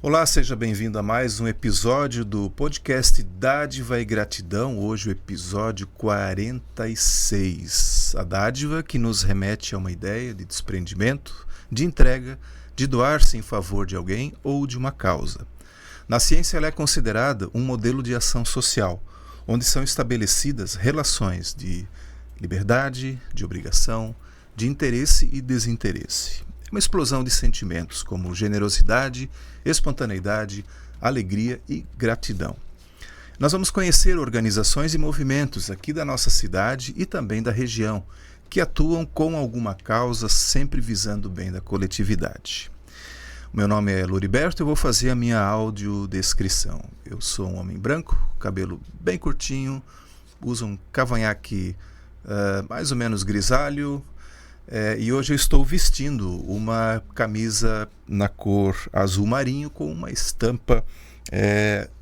Olá, seja bem-vindo a mais um episódio do podcast Dádiva e Gratidão. Hoje o episódio 46. A dádiva que nos remete a uma ideia de desprendimento, de entrega, de doar-se em favor de alguém ou de uma causa. Na ciência ela é considerada um modelo de ação social, onde são estabelecidas relações de liberdade, de obrigação, de interesse e desinteresse. Uma explosão de sentimentos como generosidade, espontaneidade, alegria e gratidão. Nós vamos conhecer organizações e movimentos aqui da nossa cidade e também da região, que atuam com alguma causa sempre visando o bem da coletividade. O meu nome é Loriberto e eu vou fazer a minha audiodescrição. Eu sou um homem branco, cabelo bem curtinho, uso um cavanhaque mais ou menos grisalho, e hoje eu estou vestindo uma camisa na cor azul marinho com uma estampa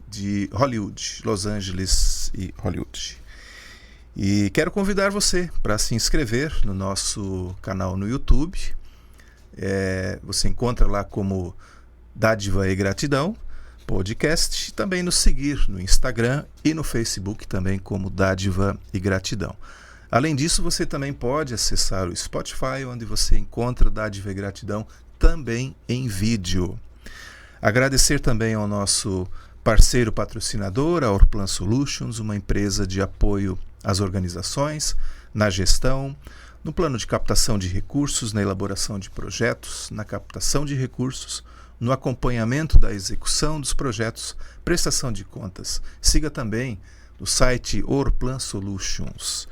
de Hollywood, Los Angeles e Hollywood. E quero convidar você para se inscrever no nosso canal no YouTube. Você encontra lá como Dádiva e Gratidão Podcast, também nos seguir no Instagram e no Facebook também como Dádiva e Gratidão. Além disso, você também pode acessar o Spotify, onde você encontra Dádiva e Gratidão também em vídeo. Agradecer também ao nosso parceiro patrocinador, a Orplan Solutions, uma empresa de apoio às organizações, na gestão, no plano de captação de recursos, na elaboração de projetos, na captação de recursos, no acompanhamento da execução dos projetos, prestação de contas. Siga também o site Orplan Solutions.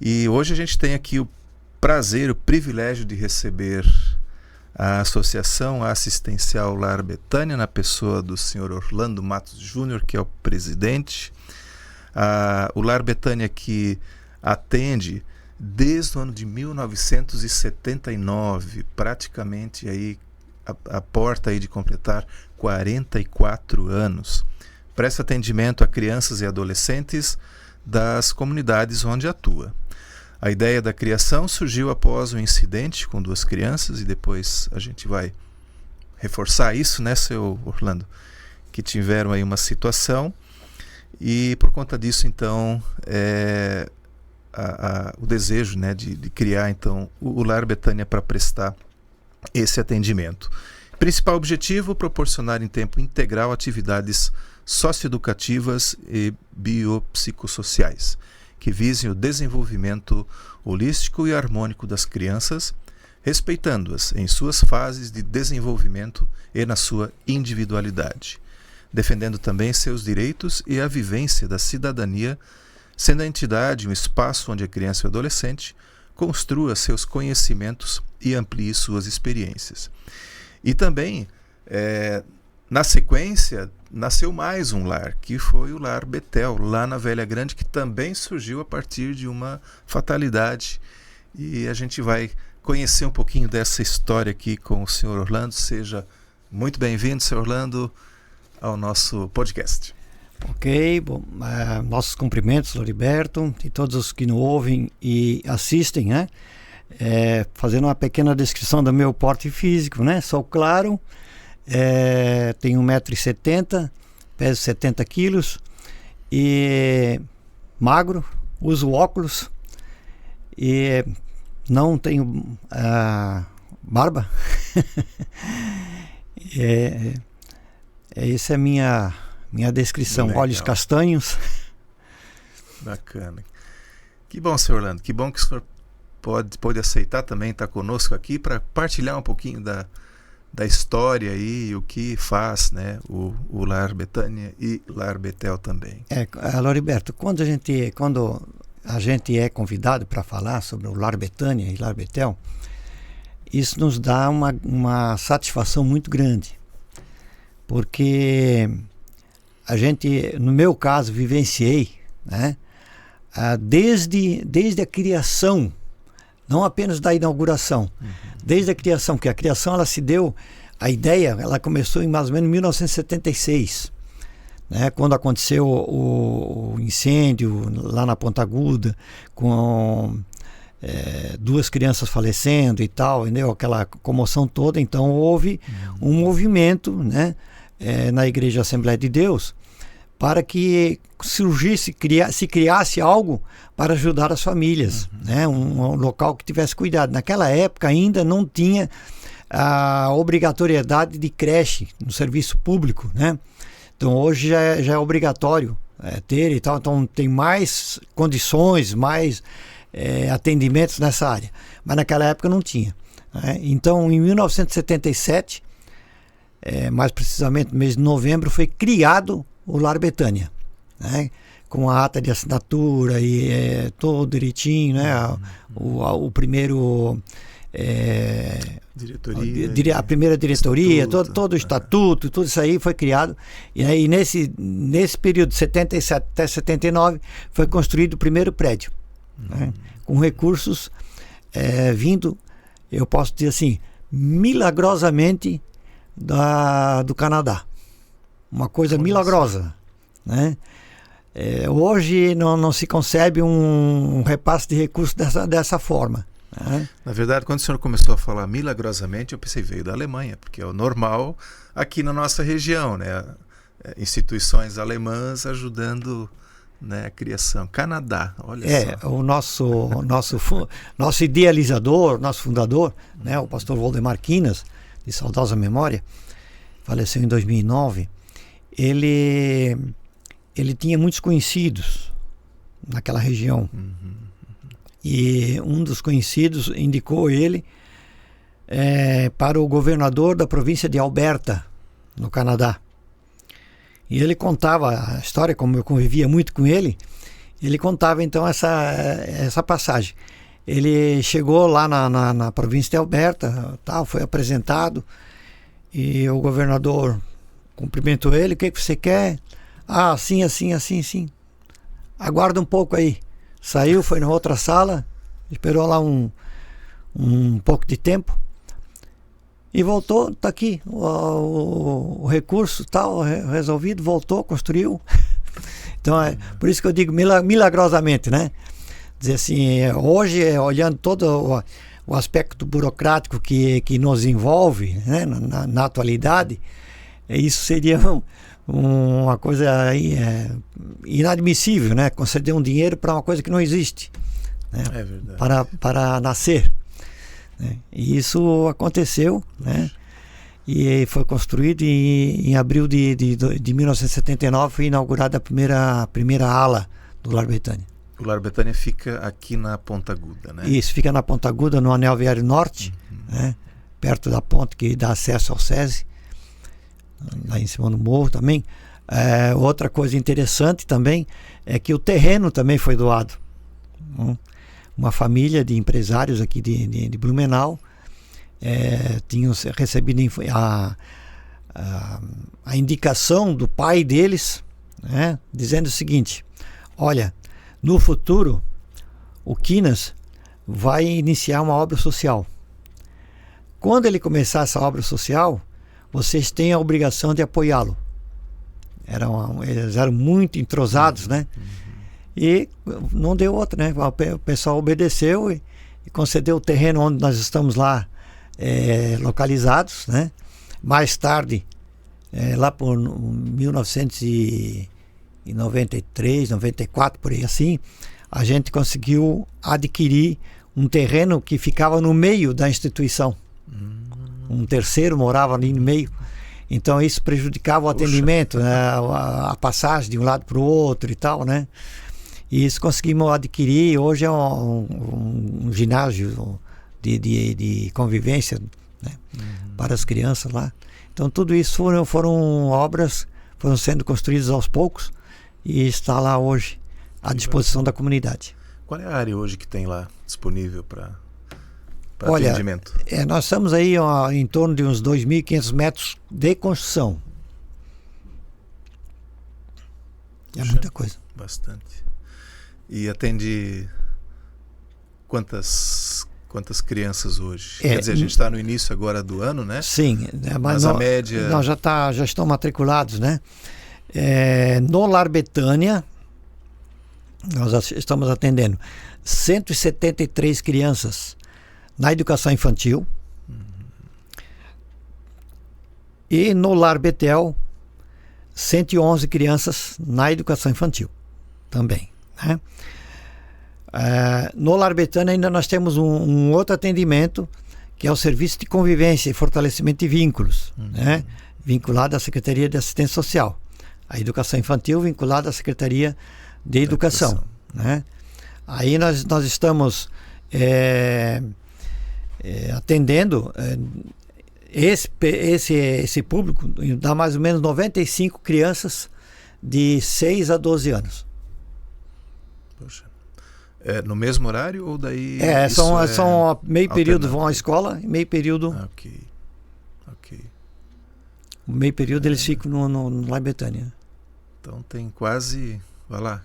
E hoje a gente tem aqui o prazer, o privilégio de receber a Associação Assistencial Lar Betânia, na pessoa do Sr. Orlando Matos Júnior, que é o presidente. O Lar Betânia que atende desde o ano de 1979, praticamente aí a porta aí de completar 44 anos. Presta atendimento a crianças e adolescentes das comunidades onde atua. A ideia da criação surgiu após um incidente com duas crianças, e depois a gente vai reforçar isso, né, seu Orlando? Que tiveram aí uma situação, e por conta disso, então, o desejo, né, de criar, então, o Lar Betânia para prestar esse atendimento. Principal objetivo, proporcionar em tempo integral atividades socioeducativas e biopsicossociais, que visem o desenvolvimento holístico e harmônico das crianças, respeitando-as em suas fases de desenvolvimento e na sua individualidade, defendendo também seus direitos e a vivência da cidadania, sendo a entidade um espaço onde a criança e o adolescente construa seus conhecimentos e amplie suas experiências. E também, na sequência, nasceu mais um lar, que foi o Lar Betel, lá na Velha Grande, que também surgiu a partir de uma fatalidade. E a gente vai conhecer um pouquinho dessa história aqui com o Sr. Orlando. Seja muito bem-vindo, Sr. Orlando, ao nosso podcast. Ok, bom, nossos cumprimentos, Loriberto, e todos os que nos ouvem e assistem, né? Fazendo uma pequena descrição do meu porte físico, né? Sou claro, tenho 1,70 m, peso 70 quilos e magro, uso óculos e não tenho barba. Essa é a minha descrição. Legal. Olhos castanhos. Bacana. Que bom, Sr. Orlando, que bom que o senhor pode aceitar também estar conosco aqui para partilhar um pouquinho da história aí, o que faz, né, o Lar Betânia e Lar Betel também. Loriberto, quando a gente é convidado para falar sobre o Lar Betânia e Lar Betel, isso nos dá uma satisfação muito grande, porque a gente, no meu caso, vivenciei, né, desde a criação, não apenas da inauguração, desde a criação, que a criação ela se deu, a ideia ela começou em mais ou menos 1976, né, quando aconteceu o incêndio lá na Ponta Aguda, com duas crianças falecendo e tal, entendeu? Aquela comoção toda. Então houve um movimento, né, na Igreja Assembleia de Deus, para que se criasse algo para ajudar as famílias, né? Um local que tivesse cuidado. Naquela época ainda não tinha a obrigatoriedade de creche no serviço público, né? Então hoje já é obrigatório ter e tal, então tem mais condições, mais atendimentos nessa área, mas naquela época não tinha, né? Então em 1977, mais precisamente no mês de novembro, foi criado o Lar Betânia, né? Com a ata de assinatura e todo direitinho, né? O primeiro a primeira diretoria, todo o estatuto, tudo isso aí foi criado. E aí nesse período de 77 até 79 foi construído o primeiro prédio, né? Com recursos vindo, eu posso dizer assim, milagrosamente do Canadá. Uma coisa milagrosa, né? Hoje não se concebe um repasse de recursos dessa forma, né? Na verdade, quando o senhor começou a falar milagrosamente, eu pensei, veio da Alemanha, porque é o normal aqui na nossa região, né? Instituições alemãs ajudando, né, a criação. Canadá, olha só. O nosso idealizador, nosso fundador, né, o pastor Waldemar Quinas, de saudosa memória, faleceu em 2009. Ele tinha muitos conhecidos naquela região. E um dos conhecidos indicou ele para o governador da província de Alberta, no Canadá. E ele contava a história, como eu convivia muito com ele, ele contava então essa passagem. Ele chegou lá na província de Alberta, tal, foi apresentado, e o governador cumprimentou ele. O que você quer? Assim. Aguarda um pouco aí. Saiu, foi na outra sala, esperou lá um pouco de tempo e voltou. Tá aqui o recurso tal, resolvido, voltou, construiu. Então por isso que eu digo milagrosamente, né? Dizer assim, hoje, olhando todo o aspecto burocrático que nos envolve, né, na atualidade, isso seria uma coisa aí, inadmissível, né? Conceder um dinheiro para uma coisa que não existe, né? É verdade. Para nascer, né? E isso aconteceu, né? E foi construído em abril de 1979, foi inaugurada a primeira ala do Lar Betânia. O Lar Betânia fica aqui na Ponta Aguda, né? Isso, fica na Ponta Aguda, no Anel Viário Norte, né? Perto da ponte que dá acesso ao SESI, lá em cima do morro também. Outra coisa interessante também é que o terreno também foi doado. Uma família de empresários aqui de Blumenau tinham recebido a indicação do pai deles, né, dizendo o seguinte: olha, no futuro o Quinas vai iniciar uma obra social. Quando ele começar essa obra social, vocês têm a obrigação de apoiá-lo. Eles eram muito entrosados, né? E não deu outra, né? O pessoal obedeceu e concedeu o terreno onde nós estamos lá localizados, né? Mais tarde, lá por 1993, 94, por aí assim, a gente conseguiu adquirir um terreno que ficava no meio da instituição. Um terceiro morava ali no meio. Então isso prejudicava o atendimento, né? a passagem de um lado para o outro e tal, né? E isso conseguimos adquirir. Hoje é um ginásio de convivência, né? Para as crianças lá. Então tudo isso foram obras, foram sendo construídas aos poucos e está lá hoje à disposição da comunidade. Qual é a área hoje que tem lá disponível para Olha, atendimento? Nós estamos aí em torno de uns 2.500 metros de construção. É muita coisa. Bastante. E atende quantas crianças hoje? Quer dizer, a gente está no início agora do ano, né? Sim, mas a média... Nós já estão matriculados, né? No Lar Betânia, nós estamos atendendo 173 crianças na educação infantil. E no Lar Betel, 111 crianças na educação infantil também, né? No Lar Betânia ainda nós temos um outro atendimento, que é o serviço de convivência e fortalecimento de vínculos, né? Vinculado à Secretaria de Assistência Social. A educação infantil vinculada à Secretaria de Educação, né? Aí nós estamos atendendo esse público, dá mais ou menos 95 crianças de 6 a 12 anos. Poxa. No mesmo horário ou daí? São meio período vão à escola e meio período. Ok. O meio período eles ficam no Lar Betânia. Então tem quase, vai lá.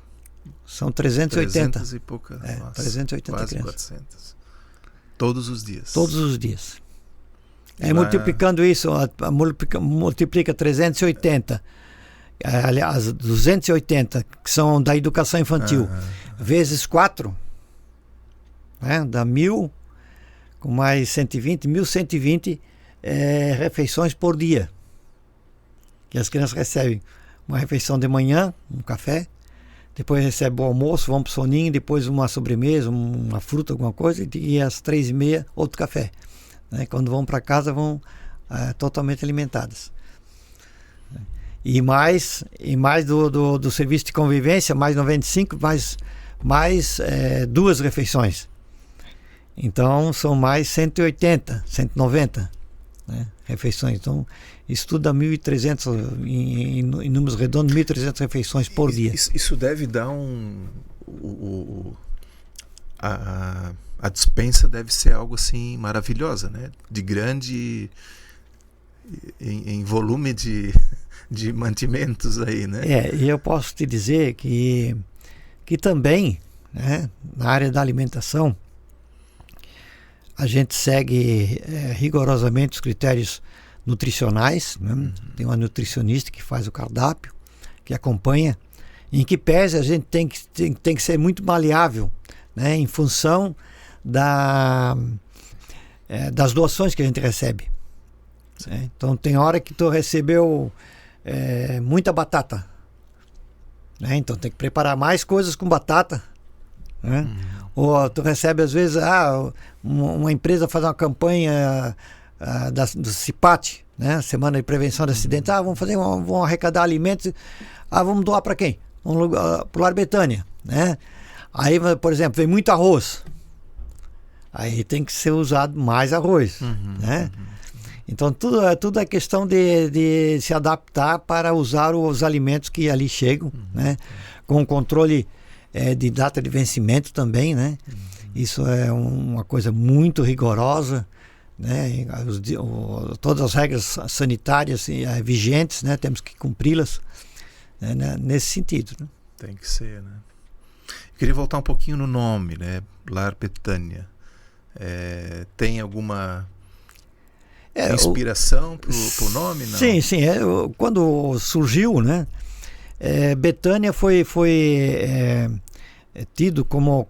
São 380. 300 e pouca. Nossa, 380 quase crianças. 400. Todos os dias. Todos os dias. Multiplicando isso, multiplica 380. Aliás, 280, que são da educação infantil, vezes 4, né? Dá 1.000, com mais 120, 1.120 refeições por dia. Que as crianças recebem uma refeição de manhã, um café, depois recebem o almoço, vão para o soninho, depois uma sobremesa, uma fruta, alguma coisa, e às 3h30 outro café, né? Quando vão para casa vão totalmente alimentadas. E mais do serviço de convivência, mais 95, mais 2 refeições. Então são mais 180, 190, né, refeições. Então isso tudo dá 1.300, em números redondos, 1.300 refeições por dia. Isso deve dar a dispensa deve ser algo assim maravilhosa, né? De grande em volume de mantimentos aí, né? E eu posso te dizer que também, né, na área da alimentação, a gente segue rigorosamente os critérios nutricionais, né? Tem uma nutricionista que faz o cardápio, que acompanha, em que pese a gente tem que ser muito maleável, né, em função das doações que a gente recebe. Né? Então tem hora que tu recebeu muita batata, né? Então tem que preparar mais coisas com batata, né? Ou tu recebe às vezes uma empresa faz uma campanha do CIPAT, né? Semana de Prevenção de Acidentes. Vamos arrecadar alimentos. Vamos doar para quem? Vamos para o Lar Betânia, né? Aí, por exemplo, vem muito arroz, aí tem que ser usado mais arroz, né? Então tudo é questão de se adaptar para usar os alimentos que ali chegam, né? Com controle de data de vencimento também, né? Isso é uma coisa muito rigorosa, né? Todas as regras sanitárias vigentes, né? Temos que cumpri-las, né? Nesse sentido, né? Tem que ser, né? Eu queria voltar um pouquinho no nome, né? Lar Betânia. Tem alguma inspiração para o nome? Não? Sim. Quando surgiu, né? Betânia foi tido como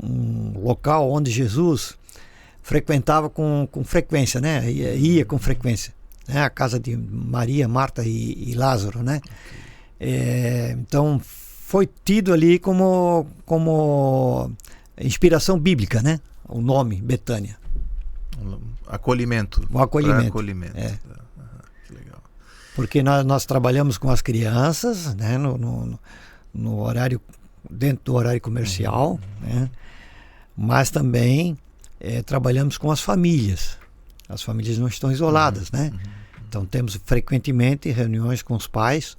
um local onde Jesus frequentava com frequência, né? Ia com frequência, né? A casa de Maria, Marta e Lázaro, né? Então foi tido ali como inspiração bíblica, né? O nome Betânia. Acolhimento. O acolhimento. Que legal. Porque nós trabalhamos com as crianças, né? No horário, dentro do horário comercial, né? Mas também trabalhamos com as famílias. As famílias não estão isoladas, né? Então temos frequentemente reuniões com os pais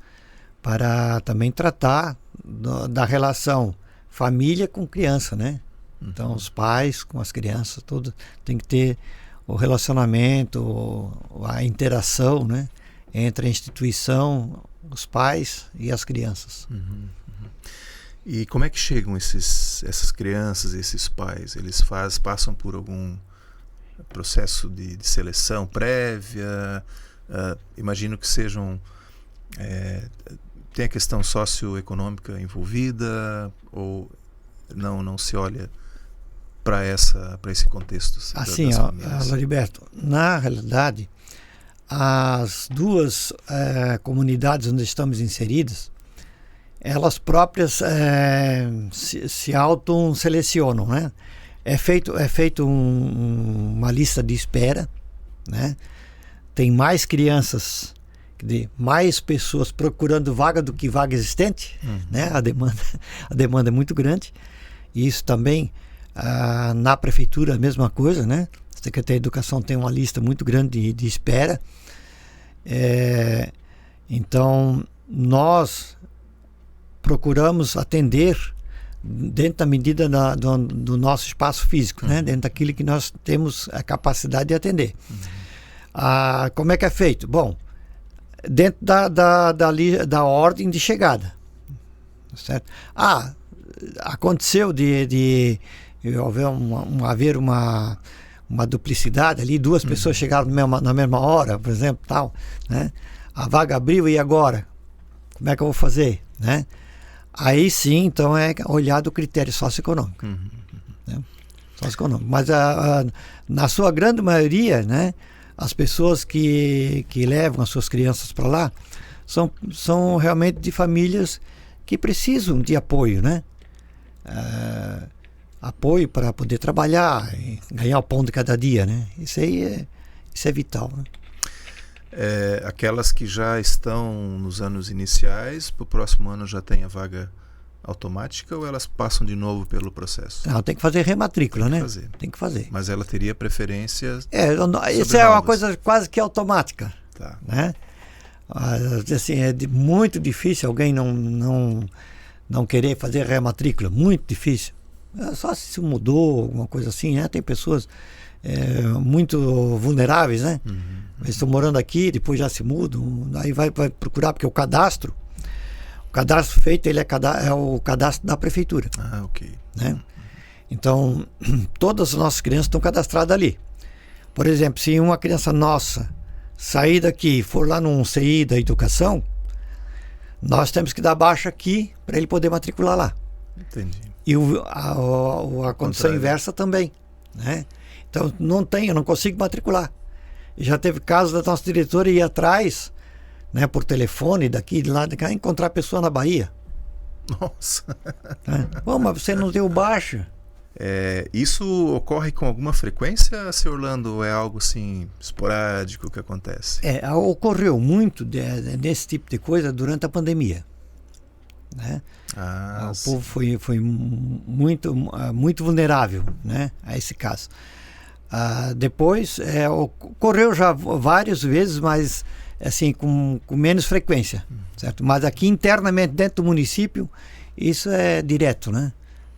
para também tratar da relação família com criança, né? Então os pais com as crianças, tudo tem que ter o relacionamento, a interação, né, entre a instituição, os pais e as crianças. E como é que chegam essas crianças, esses pais? Eles passam por algum processo de seleção prévia? Imagino que sejam... tem a questão socioeconômica envolvida ou não se olha para esse contexto? Assim, Loriberto, na realidade, as duas comunidades onde estamos inseridos, elas próprias se auto-selecionam, né? É feito uma lista de espera, né? Tem mais crianças, mais pessoas procurando vaga do que vaga existente, né? A demanda é muito grande. E isso também, na prefeitura, a mesma coisa, né? A Secretaria de Educação tem uma lista muito grande de espera. Então, nós procuramos atender dentro da medida do nosso espaço físico, né? Dentro daquilo que nós temos a capacidade de atender. Como é que é feito? Bom, dentro da ordem de chegada, certo? Aconteceu de haver uma duplicidade ali, duas pessoas chegaram na mesma hora, por exemplo, tal, né? A vaga abriu, e agora? Como é que eu vou fazer, né? Aí sim, então é olhado o critério socioeconômico, né? Socioeconômico. Mas na sua grande maioria, né, as pessoas que levam as suas crianças para lá são realmente de famílias que precisam de apoio, né? Apoio para poder trabalhar e ganhar o pão de cada dia, né? Isso é vital, né? Aquelas que já estão nos anos iniciais, para o próximo ano já tem a vaga automática, ou elas passam de novo pelo processo? Não, tem que fazer rematrícula, né? Tem que fazer. Mas ela teria preferência? Isso é uma coisa quase que automática. Tá. Né? Assim, muito difícil alguém não querer fazer rematrícula, muito difícil. Só se mudou, alguma coisa assim, né? Tem pessoas muito vulneráveis, né? Eles estão morando aqui, depois já se mudam, aí vai procurar, porque o cadastro feito, ele é o cadastro da prefeitura. Ok. Né? Então, todas as nossas crianças estão cadastradas ali. Por exemplo, se uma criança nossa sair daqui e for lá num CI da educação, nós temos que dar baixa aqui para ele poder matricular lá. Entendi. E a condição inversa também, né? Então, eu não consigo matricular. Já teve casos da nossa diretora ir atrás, né, por telefone, daqui, de lá, de cá, encontrar a pessoa na Bahia. Nossa! Né? Bom, mas você não deu baixa. Isso ocorre com alguma frequência, seu Orlando, ou é algo assim esporádico que acontece? Ocorreu muito desse tipo de coisa durante a pandemia. Né? O povo foi muito, muito vulnerável, né, a esse caso. Depois ocorreu já várias vezes, mas assim com menos frequência, certo? Mas aqui internamente dentro do município isso é direto, né?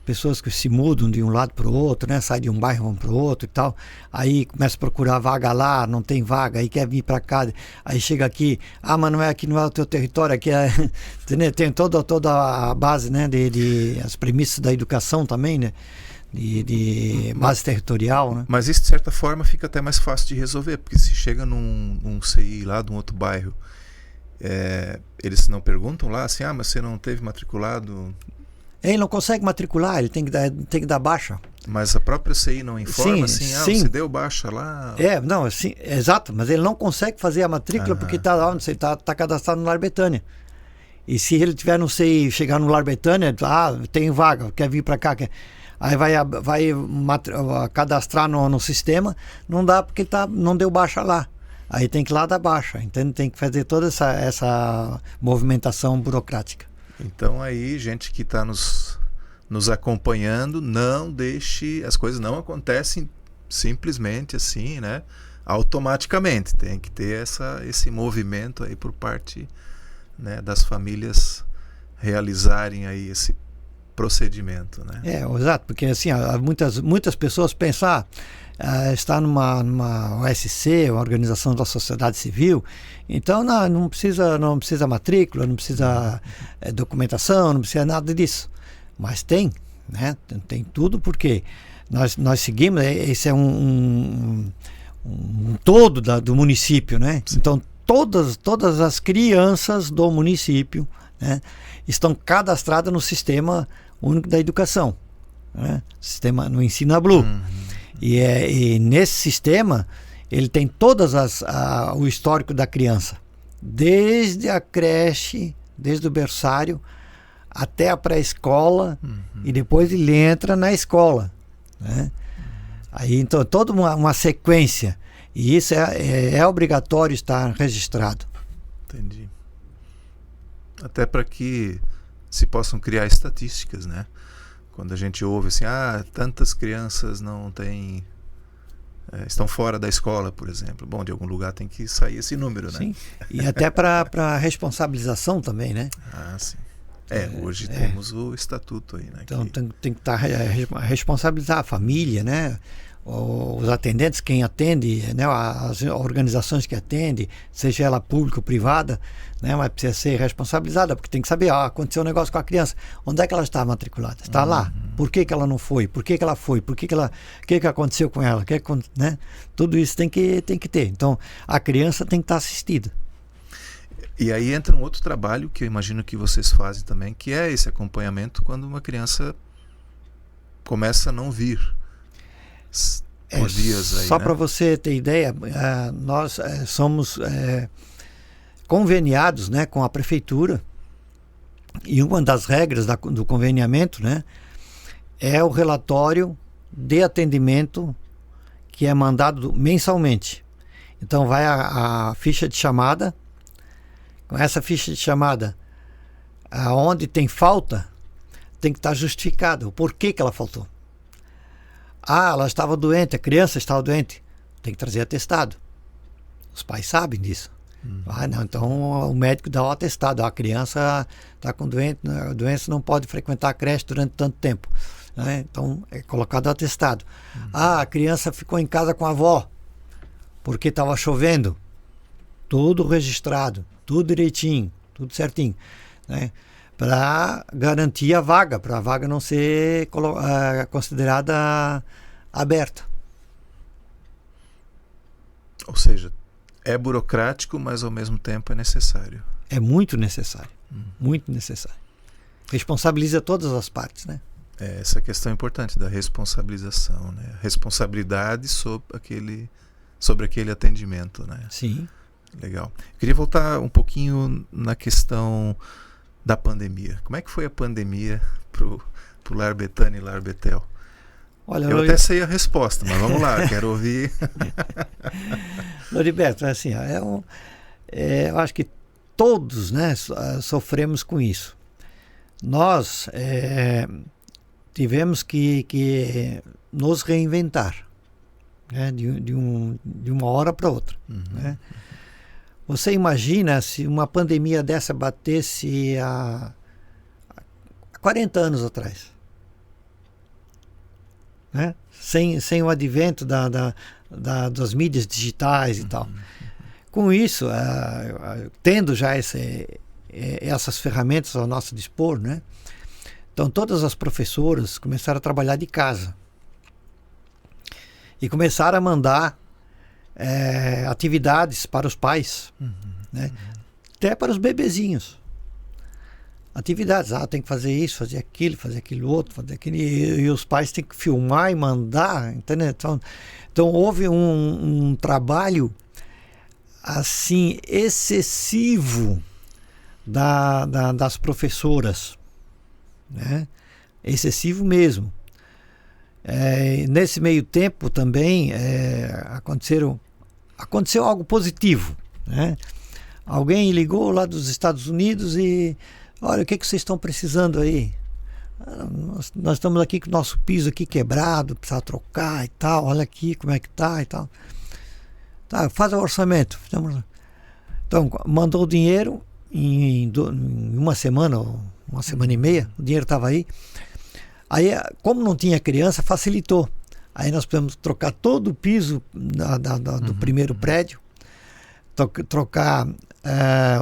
Pessoas que se mudam de um lado para o outro, né? Saem de um bairro vão para o outro e tal, aí começa a procurar vaga lá, não tem vaga, aí quer vir para cá, aí chega aqui, mas não é aqui, não é o teu território, aqui tem toda a base, né? De as premissas da educação também, né? De base territorial, né? Mas isso de certa forma fica até mais fácil de resolver, porque se chega num CI lá de um outro bairro, eles não perguntam lá assim, mas você não teve matriculado? Ele não consegue matricular, ele tem que dar baixa. Mas a própria CI não informa sim. Você deu baixa lá? Não, sim, exato, mas ele não consegue fazer a matrícula porque está lá onde você está cadastrado no Lar Betânia. E se ele tiver no CI, chegar no Lar Betânia, tem vaga, quer vir para cá, aí vai cadastrar no sistema, não dá porque não deu baixa lá. Aí tem que ir lá dar baixa, então tem que fazer toda essa movimentação burocrática. Então aí, gente que está nos acompanhando, não deixe, as coisas não acontecem simplesmente assim, né? Automaticamente. Tem que ter esse movimento aí por parte, né, das famílias realizarem aí esse procedimento, né? Exato, porque assim, muitas pessoas pensam, está numa OSC, uma organização da sociedade civil, então não precisa matrícula, não precisa documentação, não precisa nada disso. Mas tem, né? Tem tudo, porque nós seguimos, esse é um todo do município, né? Sim. Então todas as crianças do município, né, estão cadastradas no Sistema Único da Educação, né? No Ensina Blue. E nesse sistema ele tem todas o histórico da criança, desde a creche, desde o berçário até a pré-escola, e depois ele entra na escola, né? Aí então toda uma sequência, e isso é obrigatório estar registrado. Entendi. Até para que se possam criar estatísticas, né? Quando a gente ouve assim, tantas crianças não têm, estão fora da escola, por exemplo. Bom, de algum lugar tem que sair esse número, né? Sim, e até para responsabilização também, né? Sim. Hoje temos o estatuto aí, né? Então tem que responsabilizar a família, né? Os atendentes, quem atende, né? As organizações que atendem, seja ela pública ou privada, né? Mas precisa ser responsabilizada, porque tem que saber, aconteceu um negócio com a criança, onde é que ela está matriculada? Está lá? Por que ela não foi? Por que ela foi? O que aconteceu com ela? Né? Tudo isso tem que ter. Então, a criança tem que estar assistida. E aí entra um outro trabalho que eu imagino que vocês fazem também, que é esse acompanhamento quando uma criança começa a não vir por dias aí, só né? para você ter ideia, nós somos conveniados, né, com a prefeitura, e uma das regras do conveniamento, né, é o relatório de atendimento que é mandado mensalmente. Então vai a ficha de chamada. Com essa ficha de chamada, aonde tem falta, tem que estar justificado o porquê que ela faltou. Ela estava doente, a criança estava doente, tem que trazer atestado. Os pais sabem disso. Não, então o médico dá o atestado. A criança está com doença, não pode frequentar a creche durante tanto tempo, né? Então é colocado o atestado. A criança ficou em casa com a avó porque estava chovendo. Tudo registrado, tudo direitinho, tudo certinho, né? Para garantir a vaga, para a vaga não ser considerada aberta. Ou seja, é burocrático, mas ao mesmo tempo é necessário. É muito necessário, muito necessário. Responsabiliza todas as partes, né? Essa questão é importante da responsabilização, né? Responsabilidade sobre aquele atendimento, né? Sim. Legal. Eu queria voltar um pouquinho na questão da pandemia. Como é que foi a pandemia pro Lar Betânia e Lar Betel? Olha, eu até sei a resposta, mas vamos lá, quero ouvir. Loriberto, assim, eu acho que todos, né, sofremos com isso. Nós tivemos que nos reinventar, né, de uma hora para outra, né? Você imagina se uma pandemia dessa batesse há 40 anos atrás, né? Sem o advento das mídias digitais e tal. Com isso, tendo já essas ferramentas ao nosso dispor, né? Então todas as professoras começaram a trabalhar de casa e começaram a mandar atividades para os pais, né? Até para os bebezinhos. Atividades, tem que fazer isso, fazer aquilo outro, fazer aquilo, e os pais têm que filmar e mandar, entendeu? Então houve um trabalho assim excessivo das professoras, né? Excessivo mesmo. Nesse meio tempo também aconteceu algo positivo, né? Alguém ligou lá dos Estados Unidos e olha, o que vocês estão precisando aí? Nós estamos aqui com o nosso piso aqui quebrado, precisa trocar e tal, olha aqui como é que tá e tal. Tá, faz o orçamento. Então, mandou o dinheiro em uma semana, ou uma semana e meia, o dinheiro estava aí. Aí, como não tinha criança, facilitou. Aí nós podemos trocar todo o piso do primeiro prédio, trocar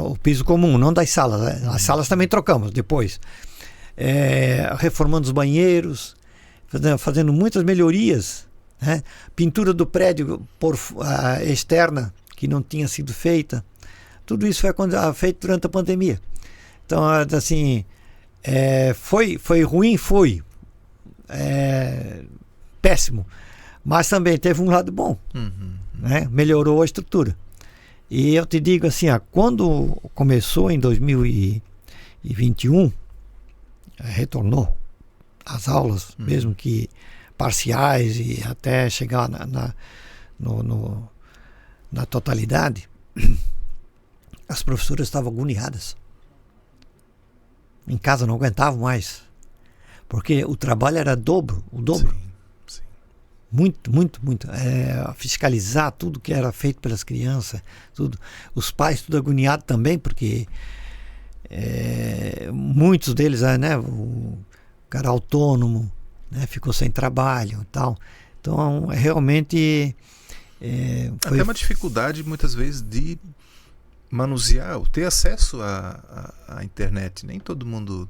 o piso comum, não das salas. Né? As salas também trocamos depois. Reformando os banheiros, fazendo muitas melhorias, né? Pintura do prédio externa, que não tinha sido feita. Tudo isso foi feito durante a pandemia. Então, assim, foi ruim, foi péssimo, Mas também teve um lado bom, né? Melhorou a estrutura. E eu te digo assim, quando começou em 2021, retornou às aulas, mesmo que parciais e até chegar na totalidade, as professoras estavam agoniadas. Em casa não aguentavam mais, porque o trabalho era o dobro. Sim. Muito. Fiscalizar tudo que era feito pelas crianças, tudo. Os pais tudo agoniados também, porque muitos deles, né, o cara autônomo, né, ficou sem trabalho e tal. Então, realmente... Até uma dificuldade, muitas vezes, de manusear, ter acesso à internet. Nem todo mundo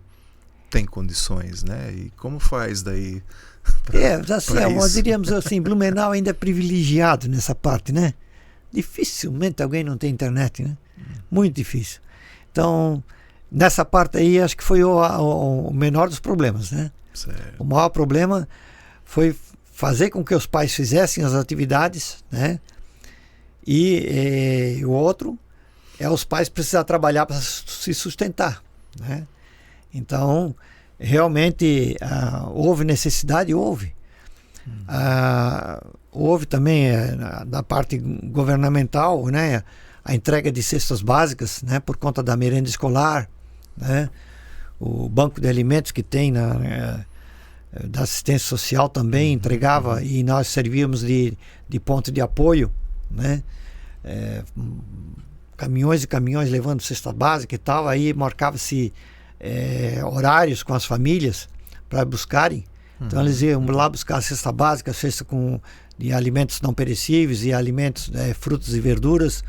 tem condições, né? E como faz daí? Nós diríamos assim, Blumenau ainda é privilegiado nessa parte, né? Dificilmente alguém não tem internet, né? Muito difícil. Então, nessa parte aí, acho que foi o menor dos problemas, né? Certo. O maior problema foi fazer com que os pais fizessem as atividades, né? E o outro é os pais precisar trabalhar para se sustentar, né? Então, realmente houve necessidade, houve. Houve também da parte governamental, né, a entrega de cestas básicas, né, por conta da merenda escolar, né, o banco de alimentos que tem da assistência social também entregava, e nós servíamos de ponto de apoio, né, caminhões e caminhões levando cesta básica e tal. Aí marcava-se horários com as famílias para buscarem. Então eles iam lá buscar a cesta básica, cesta de alimentos não perecíveis e alimentos, frutas e verduras,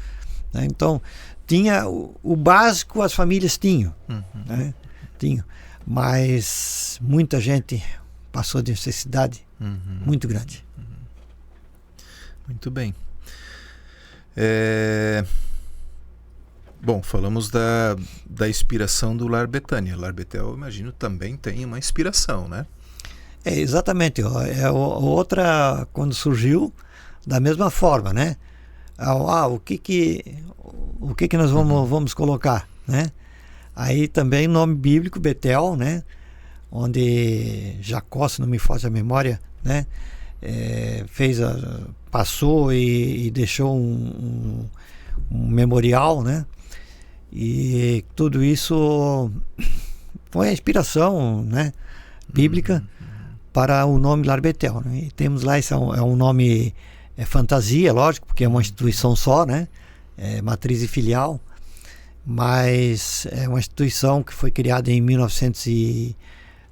né? Então tinha o básico, as famílias tinham, né? Tinham, mas muita gente passou de necessidade muito grande. Muito bem. Bom, falamos da inspiração do Lar Betânia. Lar Betel, eu imagino, também tem uma inspiração, né? Exatamente. Outra, quando surgiu, da mesma forma, né? O que nós vamos colocar, né? Aí também nome bíblico, Betel, né? Onde Jacó, se não me falha a memória, né? Passou e deixou um memorial, né? E tudo isso foi a inspiração, né, bíblica para o nome Lar Betel, né? E temos lá, esse é um nome fantasia, lógico, porque é uma instituição só, né? Matriz e filial, mas é uma instituição que foi criada em 1900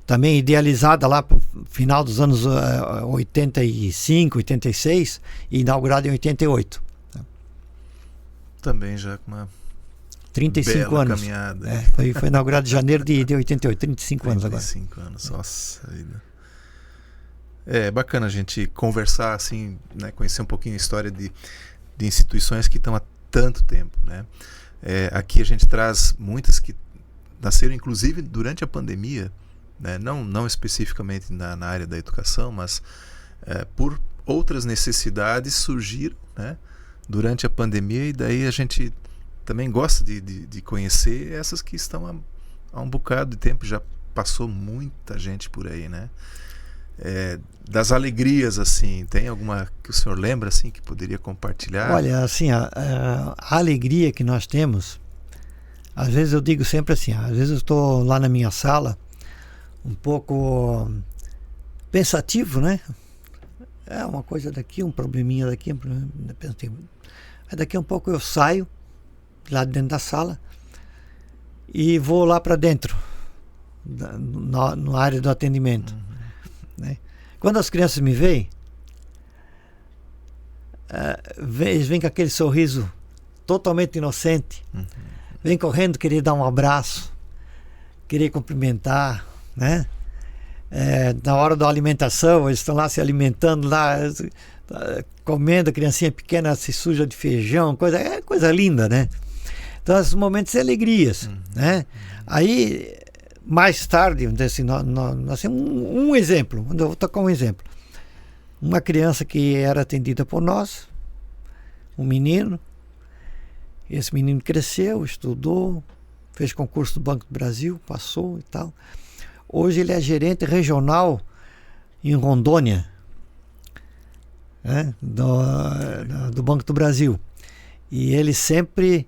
também idealizada lá para o final dos anos 85, 86 e inaugurada em 88. Também já com uma 35 bela anos. Caminhada. Foi inaugurado em janeiro de 88, 35 anos agora. 35 anos, nossa vida. É bacana a gente conversar assim, né, conhecer um pouquinho a história de instituições que estão há tanto tempo, né? Aqui a gente traz muitas que nasceram inclusive durante a pandemia, né? Não especificamente na área da educação, mas por outras necessidades surgiram, né, durante a pandemia, e daí a gente também gosta de conhecer essas que estão há um bocado de tempo. Já passou muita gente por aí, né? Das alegrias, assim, tem alguma que o senhor lembra, assim, que poderia compartilhar? Olha, assim, a alegria que nós temos, às vezes eu digo sempre assim, às vezes eu estou lá na minha sala, um pouco pensativo, né? Uma coisa daqui, um probleminha daqui, um probleminha, aí daqui a um pouco eu saio lá dentro da sala e vou lá para dentro, na área do atendimento, né? Quando as crianças me veem, eles vêm com aquele sorriso totalmente inocente, vêm correndo querer dar um abraço, querer cumprimentar, né? Na hora da alimentação, eles estão lá se alimentando, lá comendo, a criancinha pequena se suja de feijão, coisa linda, né? Então, esses momentos de alegrias, né? Aí, mais tarde, assim, nós temos um exemplo, eu vou tocar um exemplo. uma criança que era atendida por nós, um menino. Esse menino cresceu, estudou, fez concurso do Banco do Brasil, passou e tal. Hoje ele é gerente regional em Rondônia, né, do Banco do Brasil. E ele sempre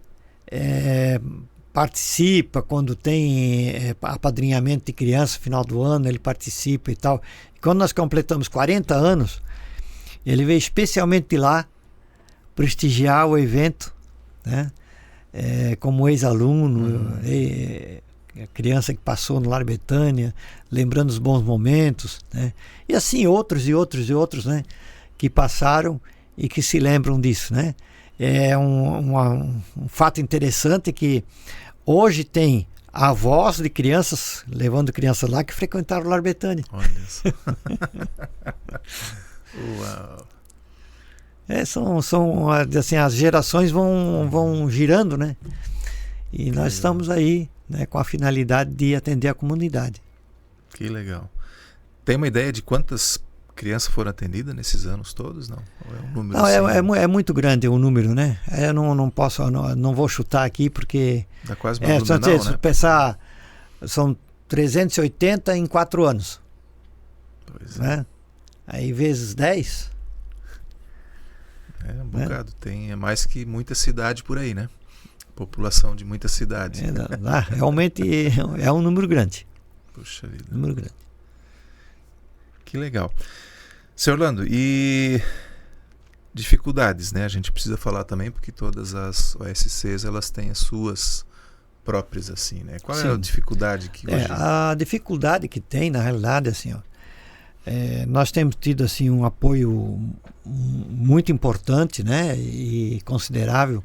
participa quando tem apadrinhamento de criança, final do ano, ele participa e tal. E quando nós completamos 40 anos, ele veio especialmente de lá prestigiar o evento, né? Como ex-aluno, a criança que passou no Lar Betânia, lembrando os bons momentos, né? E assim outros, né? Que passaram e que se lembram disso, né? É um fato interessante que hoje tem avós de crianças, levando crianças lá, que frequentaram o Lar Betânia. Olha só. Uau. São assim, as gerações vão girando, né? E nós estamos aí, né, com a finalidade de atender a comunidade. Que legal. Tem uma ideia de quantas crianças foram atendidas nesses anos todos? Não? Ou é um número não, é muito grande o número, né? Eu não vou chutar aqui porque... Dá quase uma luminal, né? Pensar, são 380 em 4 anos. Pois é. Né? Aí vezes 10... É um bocado, é mais que muita cidade por aí, né? População de muitas cidades. Realmente é um número grande. Puxa vida. Número grande. Que legal. Seu Orlando, e dificuldades, né? A gente precisa falar também, porque todas as OSCs, elas têm as suas próprias, assim, né? Qual é a dificuldade que hoje... A dificuldade que tem, na realidade, assim, ó, nós temos tido assim um apoio muito importante, né, e considerável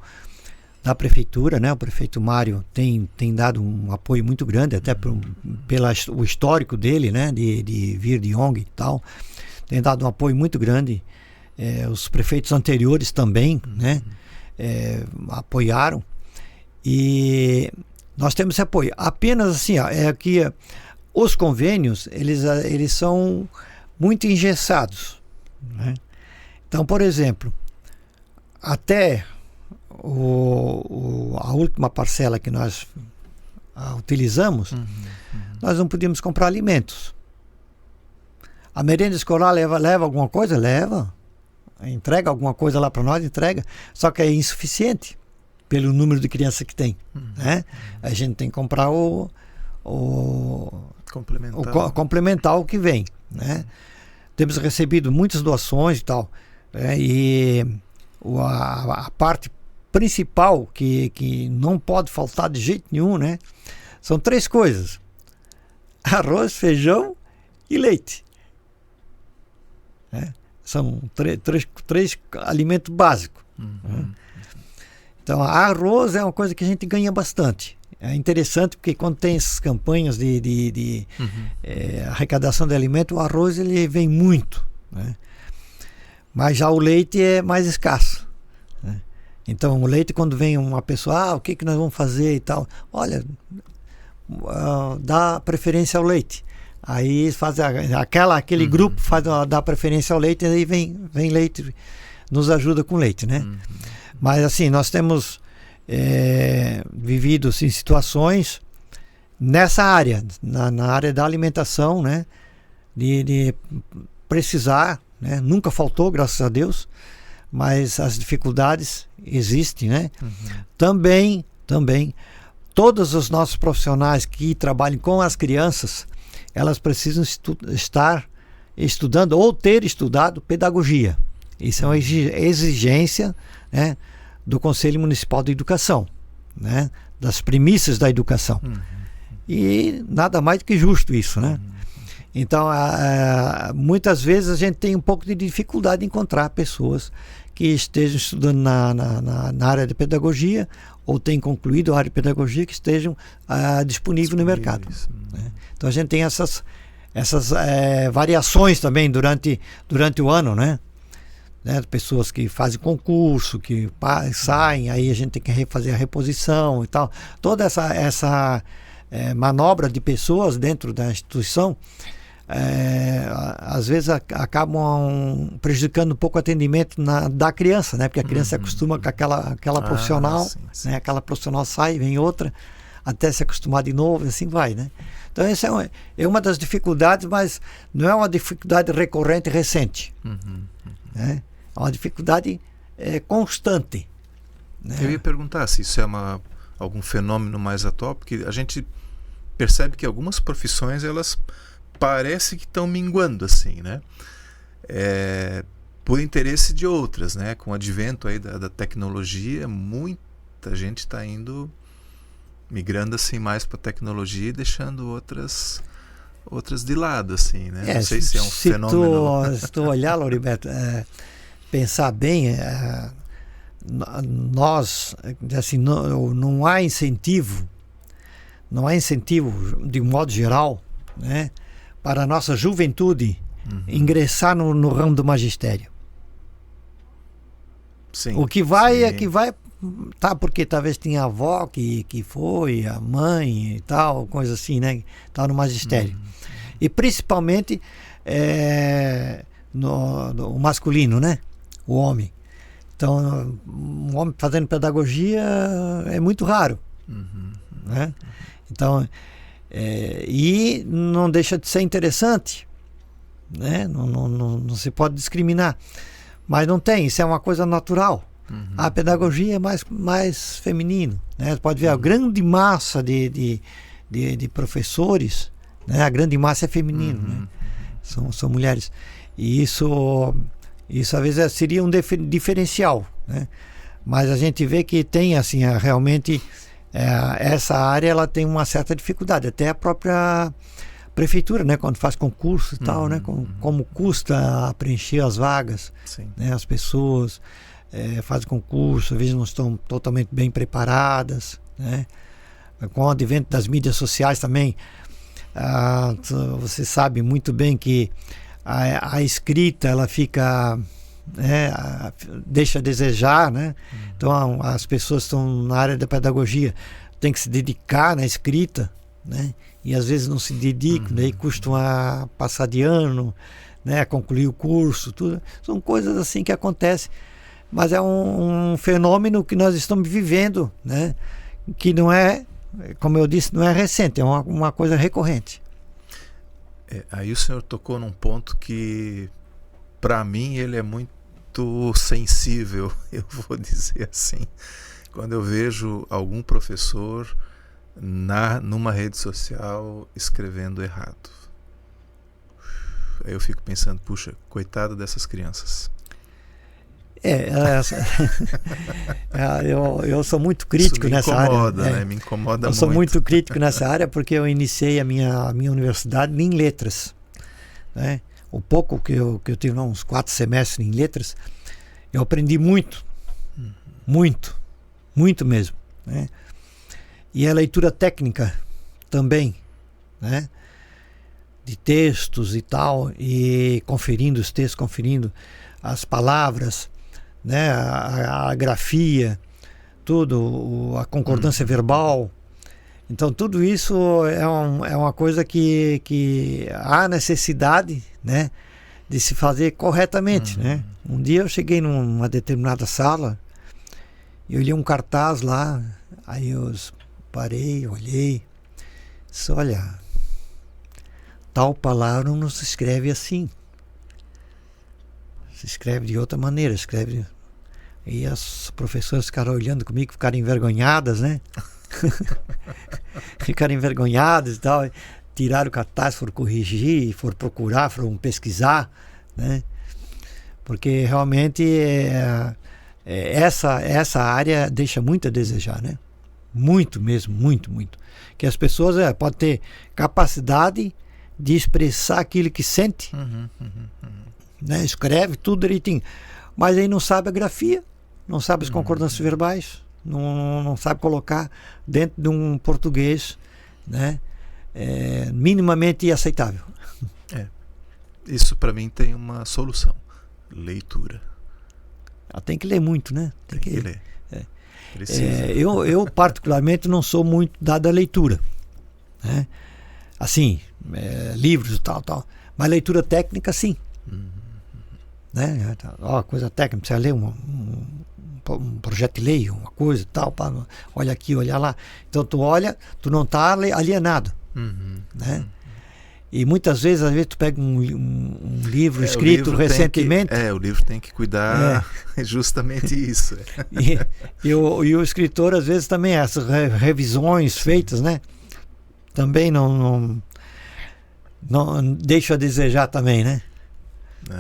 da prefeitura, né? O prefeito Mário tem dado um apoio muito grande, até pelo histórico dele, né, de vir de ONG e tal, tem dado um apoio muito grande. Os prefeitos anteriores também, né, apoiaram, e nós temos esse apoio. Apenas assim, ó, que os convênios eles são muito engessados, né? Então, por exemplo, até a última parcela que nós utilizamos, nós não podíamos comprar alimentos. A merenda escolar leva alguma coisa? Leva. Entrega alguma coisa lá para nós? Entrega. Só que é insuficiente pelo número de crianças que tem, né? A gente tem que comprar o complementar o que vem, né? Temos recebido muitas doações e tal, né? E a parte principal que não pode faltar de jeito nenhum, né? São 3 coisas: arroz, feijão e leite, né? São três alimentos básicos, né? Então, arroz é uma coisa que a gente ganha bastante. É interessante porque quando tem essas campanhas de arrecadação de alimento, o arroz ele vem muito, né? Mas já o leite é mais escasso, né? Então o leite, quando vem uma pessoa, o que nós vamos fazer e tal, olha, dá preferência ao leite. Aí faz aquele grupo dá preferência ao leite, e aí vem leite, nos ajuda com leite, né? Mas assim, nós temos vivido assim, situações nessa área, na área da alimentação, né? De precisar, né? Nunca faltou, graças a Deus, mas as dificuldades existem, né? Também, todos os nossos profissionais que trabalham com as crianças, elas precisam estar estudando ou ter estudado pedagogia. Isso é uma exigência, né, do Conselho Municipal de Educação, né, das premissas da educação. E nada mais do que justo isso, né? Então, muitas vezes a gente tem um pouco de dificuldade de encontrar pessoas que estejam estudando na área de pedagogia ou tenham concluído a área de pedagogia, que estejam disponíveis no mercado, né? Então a gente tem essas variações também durante o ano, né? Pessoas que fazem concurso, que saem, aí a gente tem que fazer a reposição e tal. Toda essa manobra de pessoas dentro da instituição, às vezes acabam prejudicando um pouco o atendimento da criança, né? Porque a criança se acostuma com aquela profissional, sim. né? Aquela profissional sai, vem outra, até se acostumar de novo, assim vai, né? Então essa é uma das dificuldades, mas não é uma dificuldade recorrente e recente. Né? É uma dificuldade constante. Né? Eu ia perguntar se isso é algum fenômeno mais atual, porque a gente percebe que algumas profissões, elas parece que estão minguando, assim, né? Por interesse de outras, né? Com o advento aí da tecnologia, muita gente está migrando assim mais para a tecnologia e deixando outras de lado, assim, né? Não sei se é um fenômeno. Se tu olhar, Lauriberto, pensar bem, nós, assim, não há incentivo de um modo geral, né, para a nossa juventude ingressar no ramo do magistério. Sim, o que vai é que vai, tá, porque talvez tinha a avó que foi, a mãe e tal, coisa assim, né, tá no magistério. E principalmente no masculino, né, o homem. Então, um homem fazendo pedagogia é muito raro, né? Então, e não deixa de ser interessante, né? Não se pode discriminar, mas não tem, isso é uma coisa natural. A pedagogia é mais feminino, né? Você pode ver a grande massa de professores, né? A grande massa é feminino, né? São mulheres, e isso às vezes seria um diferencial, né? Mas a gente vê que tem assim, realmente essa área ela tem uma certa dificuldade, até a própria prefeitura, né, quando faz concurso e tal, né, como custa preencher as vagas, né, as pessoas fazem concurso, às vezes não estão totalmente bem preparadas, né? Com o advento das mídias sociais também, você sabe muito bem que a escrita ela fica, deixa a desejar, né? Então as pessoas estão na área da pedagogia, tem que se dedicar na escrita, né? E às vezes não se dedicam, daí custam a passar de ano, né? A concluir o curso, tudo. São coisas assim que acontecem, mas é um fenômeno que nós estamos vivendo, né? Que não é, como eu disse, não é recente, é uma coisa recorrente. Aí o senhor tocou num ponto que, para mim, ele é muito sensível, eu vou dizer assim. Quando eu vejo algum professor numa rede social escrevendo errado, aí eu fico pensando, puxa, coitado dessas crianças. Eu sou muito crítico nessa área. Né? Me incomoda muito. Eu sou muito crítico nessa área porque eu iniciei a minha universidade em letras, né? O pouco que eu tive, uns 4 semestres em letras, eu aprendi muito, muito mesmo, né? E a leitura técnica também, né? De textos e tal, e conferindo os textos, conferindo as palavras, né, a grafia, tudo, a concordância verbal. Então tudo isso é uma coisa que há necessidade, né, de se fazer corretamente, né? Um dia eu cheguei numa determinada sala e eu li um cartaz lá, aí eu parei, olhei, disse, olha, tal palavra não se escreve assim. Se escreve de outra maneira, escreve. E as professoras ficaram olhando comigo, ficaram envergonhadas, né? Ficaram envergonhadas e tal. Tiraram o cartaz, foram corrigir, foram procurar, foram pesquisar, né? Porque realmente essa área deixa muito a desejar, né? Muito mesmo, muito. Que as pessoas podem ter capacidade de expressar aquilo que sente, né? Escreve tudo direitinho, mas aí não sabe a grafia, não sabe as concordâncias verbais, não sabe colocar dentro de um português, né? Minimamente aceitável. Isso para mim tem uma solução: leitura. Tem que ler muito, né? Tem que ler. Eu particularmente não sou muito dado à leitura, né? Assim, livros e tal, Mas leitura técnica, sim. Né? Ó, coisa técnica, precisa ler um projeto de lei, uma coisa e tal, olha aqui, olha lá. Então tu olha, tu não está alienado. Né? E muitas vezes, às vezes, tu pega um livro escrito o livro recentemente. O livro tem que cuidar justamente isso. E o escritor, às vezes, também, essas revisões feitas, né? Também não deixa a desejar também, né?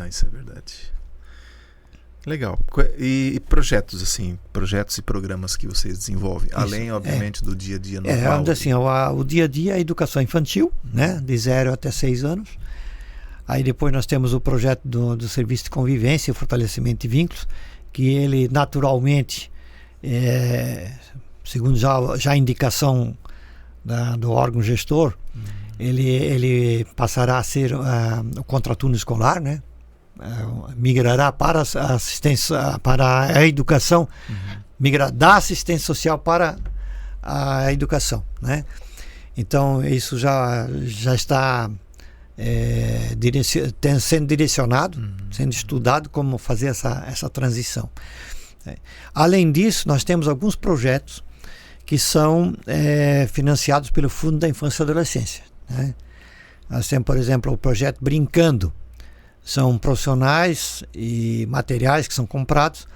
Isso é verdade. Legal. E projetos, assim, projetos e programas que vocês desenvolvem, isso, além, obviamente, do dia a dia normal? Assim, o dia a dia é a educação infantil, né, de 0 até 6 anos. Aí depois nós temos o projeto do serviço de convivência e fortalecimento de vínculos, que ele naturalmente, segundo já a indicação do órgão gestor, ele passará a ser o contraturno escolar, né? Migrará para a assistência, para a educação, migrar da assistência social para a educação, né? Então isso já está sendo direcionado, sendo estudado como fazer essa transição. Além disso, nós temos alguns projetos que são financiados pelo Fundo da Infância e Adolescência, né? Nós temos, por exemplo, o projeto Brincando. São profissionais e materiais que são comprados,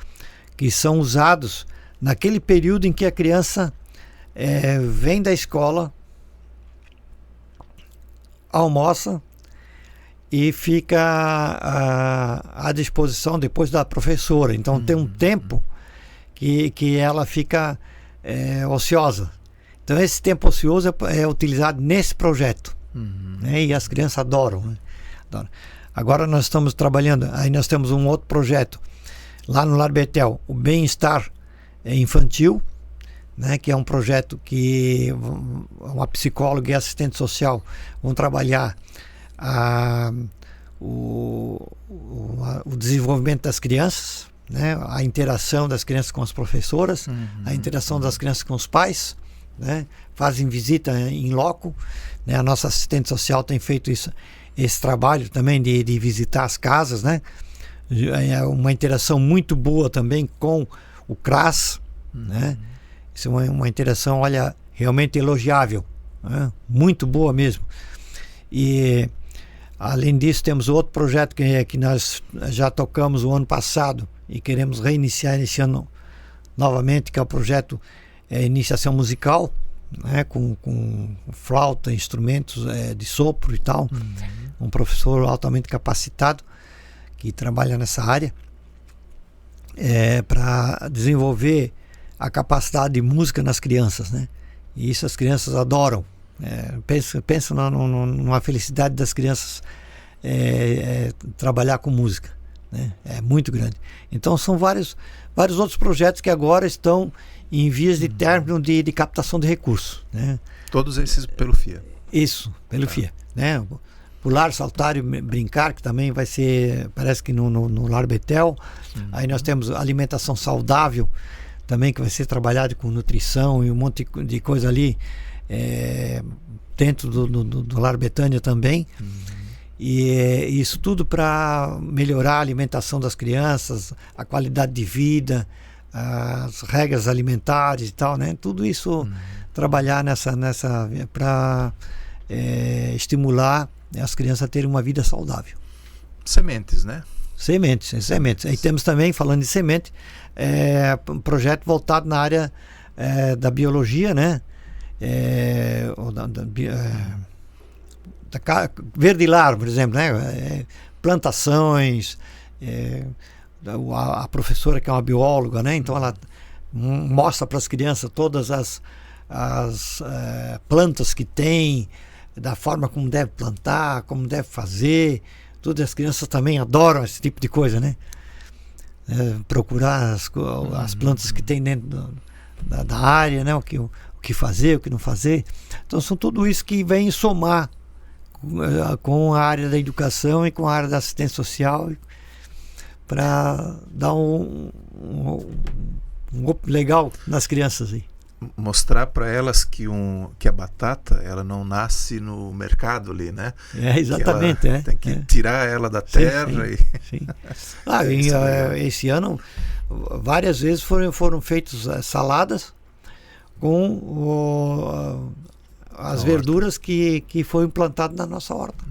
que são usados naquele período em que a criança vem da escola, almoça e fica à disposição depois da professora. Então tem um tempo que ela fica ociosa. Então esse tempo ocioso é utilizado nesse projeto, né? E as crianças adoram, né? Adoram. Agora nós estamos trabalhando, aí nós temos um outro projeto lá no Lar Betel, o Bem-Estar Infantil, né, que é um projeto que uma psicóloga e assistente social vão trabalhar o desenvolvimento das crianças, né, a interação das crianças com as professoras, a interação das crianças com os pais, né, fazem visita em loco, né, a nossa assistente social tem feito esse trabalho também de visitar as casas, né? É uma interação muito boa também com o CRAS, né? Isso é uma interação, olha, realmente elogiável, né? Muito boa mesmo. E além disso temos outro projeto que nós já tocamos o ano passado e queremos reiniciar esse ano novamente, que é o projeto Iniciação Musical, né, com flauta, instrumentos de sopro e tal. Um professor altamente capacitado que trabalha nessa área para desenvolver a capacidade de música nas crianças, né? E isso as crianças adoram. Pensa numa felicidade das crianças trabalhar com música, né? É muito grande. Então são vários outros projetos que agora estão em vias de término de captação de recursos, né? Todos esses pelo FIA. Isso, pelo FIA, né? Pular, saltar e brincar, que também vai ser, parece que no Lar Betel. Aí nós temos alimentação saudável também, que vai ser trabalhado com nutrição e um monte de coisa ali dentro do Lar Betânia também. E isso tudo para melhorar a alimentação das crianças, a qualidade de vida, as regras alimentares e tal, né? Tudo isso trabalhar para estimular as crianças a terem uma vida saudável. Sementes, né? Sementes. Aí temos também, falando de semente, um projeto voltado na área da biologia, né? Verdilar, por exemplo, né? Plantações, a professora que é uma bióloga, né? Então ela mostra para as crianças todas as plantas que tem, da forma como deve plantar, como deve fazer. Todas as crianças também adoram esse tipo de coisa, né? Procurar as plantas que tem dentro da área, né? O que fazer, o que não fazer. Então são tudo isso que vem somar com a área da educação e com a área da assistência social para dar um legal nas crianças aí. mostrar para elas que a batata ela não nasce no mercado ali, né? Exatamente. Tem que tirar ela da terra. Sim. Esse ano várias vezes foram feitas saladas com as verduras que foram plantadas na nossa horta,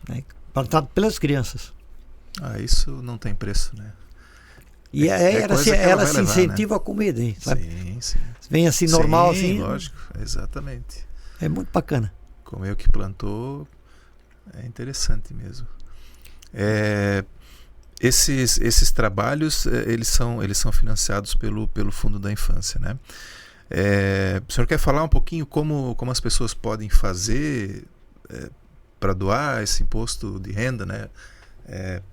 né? Plantado pelas crianças. Isso não tem preço, né? E ela se incentiva, né, a comida, hein, sabe? Sim. Vem assim normal, sim, assim. Lógico, exatamente. É muito bacana. Comer o que plantou é interessante mesmo. Esses trabalhos eles são financiados pelo Fundo da Infância, né? O senhor quer falar um pouquinho como as pessoas podem fazer para doar esse imposto de renda, né?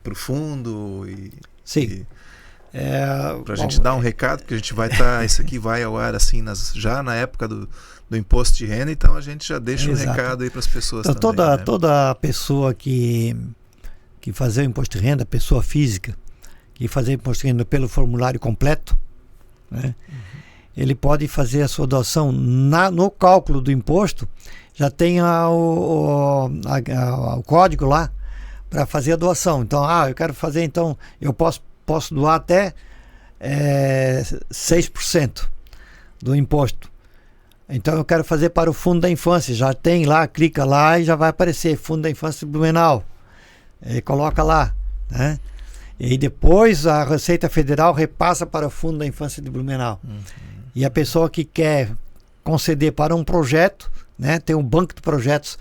Para o fundo Sim. Para a gente dar um recado, porque a gente vai estar, isso aqui vai ao ar assim já na época do imposto de renda, então a gente já deixa um recado aí para as pessoas então, também. Toda pessoa que fazer o imposto de renda, pessoa física, que fazer o imposto de renda pelo formulário completo, né, ele pode fazer a sua doação no cálculo do imposto, já tem o código lá para fazer a doação. Então, eu quero fazer, então eu posso doar até 6% do imposto. Então eu quero fazer para o Fundo da Infância. Já tem lá, clica lá e já vai aparecer Fundo da Infância de Blumenau. Coloca lá, né? E depois a Receita Federal repassa para o Fundo da Infância de Blumenau. E a pessoa que quer conceder para um projeto, né? Tem um banco de projetos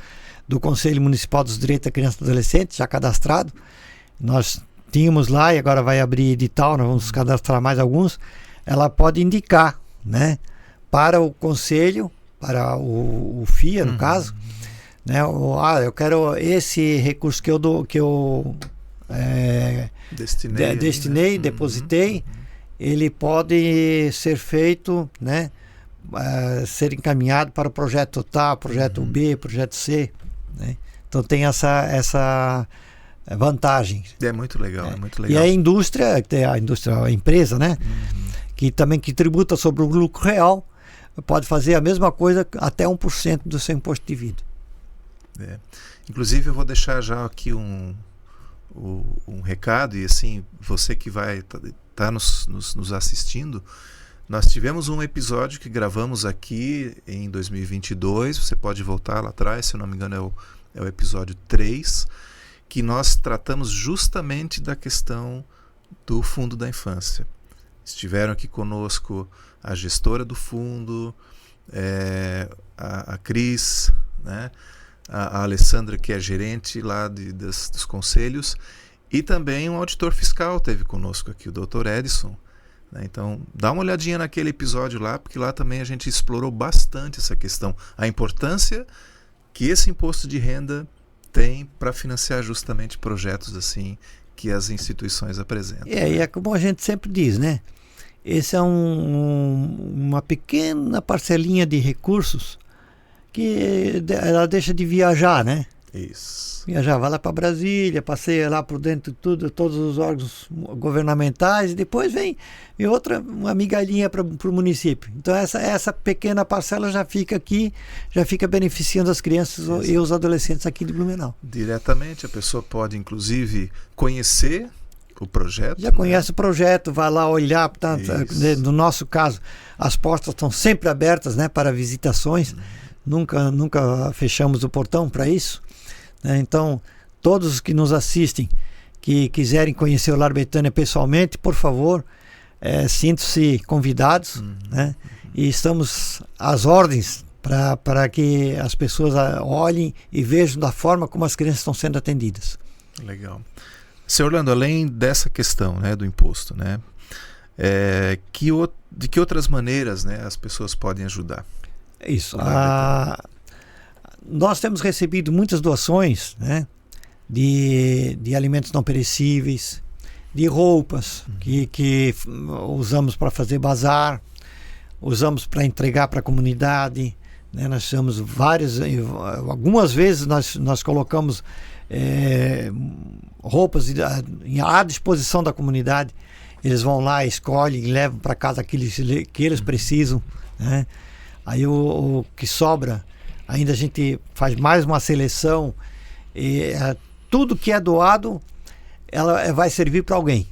do Conselho Municipal dos Direitos da Criança e do Adolescente já cadastrado. Nós tínhamos lá e agora vai abrir edital, nós vamos cadastrar mais alguns. Ela pode indicar, né, para o conselho, para o FIA, no caso, né, eu quero esse recurso que eu destinei, depositei, ele pode ser feito, né, ser encaminhado para o projeto A, projeto B, projeto C, né? Então tem essa vantagem. É muito legal, é muito legal. E a indústria, a empresa, né, que também tributa sobre o lucro real, pode fazer a mesma coisa até 1% do seu imposto de vida. Inclusive eu vou deixar já aqui um recado, e assim, você que vai estar nos assistindo, nós tivemos um episódio que gravamos aqui em 2022, você pode voltar lá atrás, se eu não me engano é o episódio 3, que nós tratamos justamente da questão do Fundo da Infância. Estiveram aqui conosco a gestora do fundo, a Cris, né? A Alessandra, que é gerente lá dos conselhos, e também um auditor fiscal teve conosco aqui, o Dr. Edson, né? Então, dá uma olhadinha naquele episódio lá, porque lá também a gente explorou bastante essa questão, a importância que esse imposto de renda tem para financiar justamente projetos assim que as instituições apresentam. E é como a gente sempre diz, né? Esse é uma pequena parcelinha de recursos que ela deixa de viajar, né? Isso. Viajar, vai lá para Brasília, passeia lá por dentro de todos os órgãos governamentais, e depois vem uma migalhinha para o município. Então essa pequena parcela já fica aqui, já fica beneficiando as crianças e os adolescentes aqui de Blumenau. Diretamente, a pessoa pode inclusive conhecer o projeto. Já conhece o projeto, vai lá olhar. No nosso caso, as portas estão sempre abertas, né, para visitações. Nunca fechamos o portão para isso. Então, todos os que nos assistem, que quiserem conhecer o Lar Betânia pessoalmente, por favor, sintam-se convidados, né? E estamos às ordens para que as pessoas olhem e vejam da forma como as crianças estão sendo atendidas. Legal. Seu Orlando, além dessa questão, né, do imposto, né, de que outras maneiras, né, as pessoas podem ajudar? Isso. Nós temos recebido muitas doações, né, de alimentos não perecíveis, de roupas que usamos para fazer bazar, usamos para entregar para a comunidade, né? Nós temos algumas vezes nós colocamos roupas à disposição da comunidade. Eles vão lá, escolhem, levam para casa aquilo que eles precisam, né? Aí o que sobra, ainda a gente faz mais uma seleção e tudo que é doado, ela vai servir para alguém.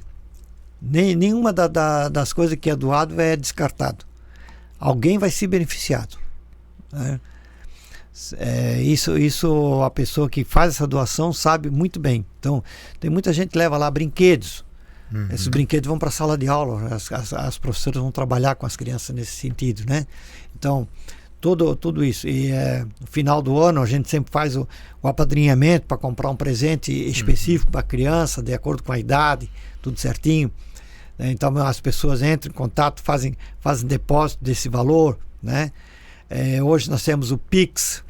Nenhuma das coisas que é doado é descartado. Alguém vai ser beneficiado, né? Isso a pessoa que faz essa doação sabe muito bem. Então, tem muita gente que leva lá brinquedos. Esses brinquedos vão para a sala de aula, as professoras vão trabalhar com as crianças nesse sentido, né? Então, tudo isso. E no final do ano a gente sempre faz o apadrinhamento para comprar um presente específico para a criança, de acordo com a idade, tudo certinho. Então as pessoas entram em contato, fazem depósito desse valor, né? Hoje nós temos o Pix,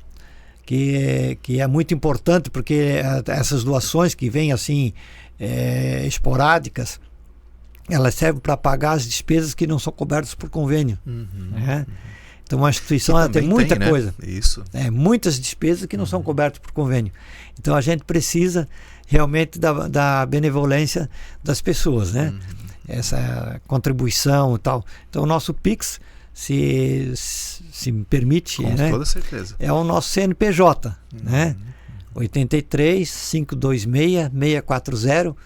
que é muito importante, porque essas doações que vêm assim esporádicas, elas servem para pagar as despesas que não são cobertas por convênio, né? Então a instituição tem muita coisa, isso. Muitas despesas que não são cobertas por convênio. Então a gente precisa realmente da benevolência das pessoas, né? Essa contribuição e tal. Então o nosso Pix, se me permite, com né? toda certeza, é o nosso CNPJ, né? 83 526 640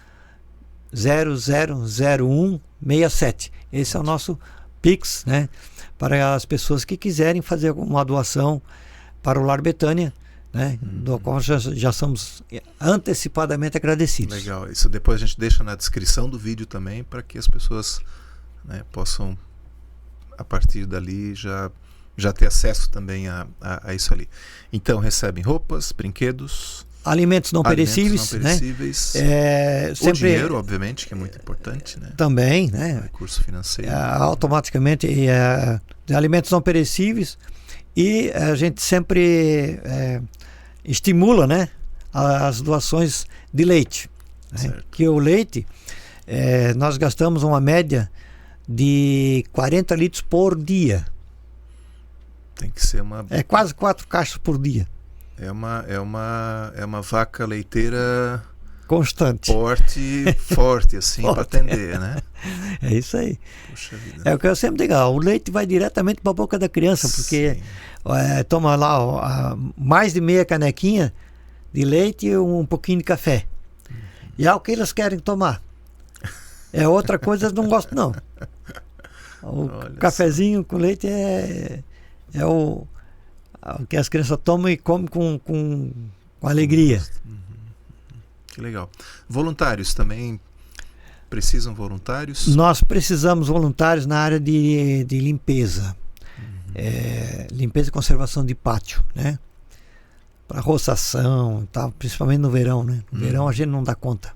0001 67. Esse é o nosso Pix, né? Para as pessoas que quiserem fazer uma doação para o Lar Betânia, né? Do qual já somos antecipadamente agradecidos. Legal. Isso depois a gente deixa na descrição do vídeo também, para que as pessoas, né, possam, a partir dali, já ter acesso também a isso ali. Então recebem roupas, brinquedos, alimentos não perecíveis, né? Sempre o dinheiro, obviamente, que é muito importante, né? Também, né? Recurso financeiro. Automaticamente alimentos não perecíveis, e a gente sempre estimula, né, as doações de leite, né? Que o leite, nós gastamos uma média de 40 litros por dia. Tem que ser quase 4 caixas por dia. É uma vaca leiteira constante, forte assim, para atender, né? É isso aí. Puxa vida. É o que eu sempre digo, o leite vai diretamente para a boca da criança, porque toma lá mais de meia canequinha de leite e um pouquinho de café. E é o que eles querem tomar. Outra coisa eles não gostam, não. O cafezinho com leite é o que as crianças tomam e comem com alegria. Que legal. Voluntários também precisam voluntários? Nós precisamos voluntários na área de limpeza. Limpeza e conservação de pátio, né? Para roçação e tal, principalmente no verão, né? No verão a gente não dá conta.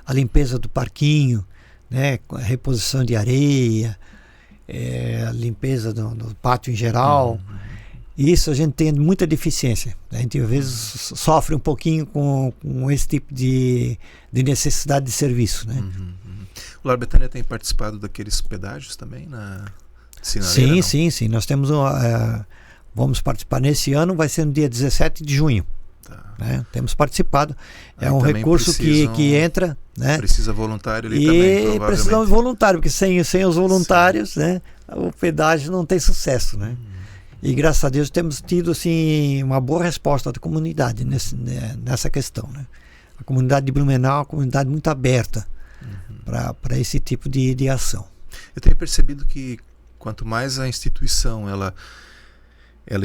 A limpeza do parquinho, né? A reposição de areia, a limpeza do pátio em geral. Isso a gente tem muita deficiência. A gente às vezes sofre um pouquinho com esse tipo de necessidade de serviço, né? O Lar Betânia tem participado daqueles pedágios também na sinaleira? Sim. Nós temos vamos participar nesse ano, vai ser no dia 17 de junho. Né? Temos participado. É um recurso que entra, né? Precisa voluntário ali também, provavelmente. E precisamos de voluntário, porque sem os voluntários, né, o pedágio não tem sucesso, né? E graças a Deus temos tido assim, uma boa resposta da comunidade nessa questão, né? A comunidade de Blumenau é uma comunidade muito aberta para esse tipo de ação. Eu tenho percebido que quanto mais a instituição ela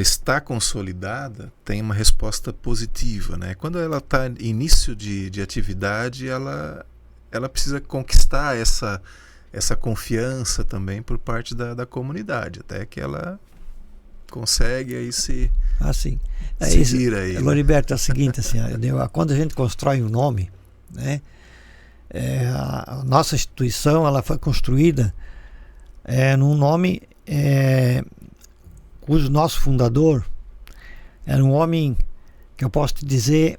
está consolidada, tem uma resposta positiva, né? Quando ela está em início de atividade, ela precisa conquistar essa confiança também por parte da comunidade, até que ela consegue aí se vira aí. Loriberto, é o seguinte, assim, quando a gente constrói um nome, né? A nossa instituição ela foi construída num nome cujo nosso fundador era um homem que eu posso te dizer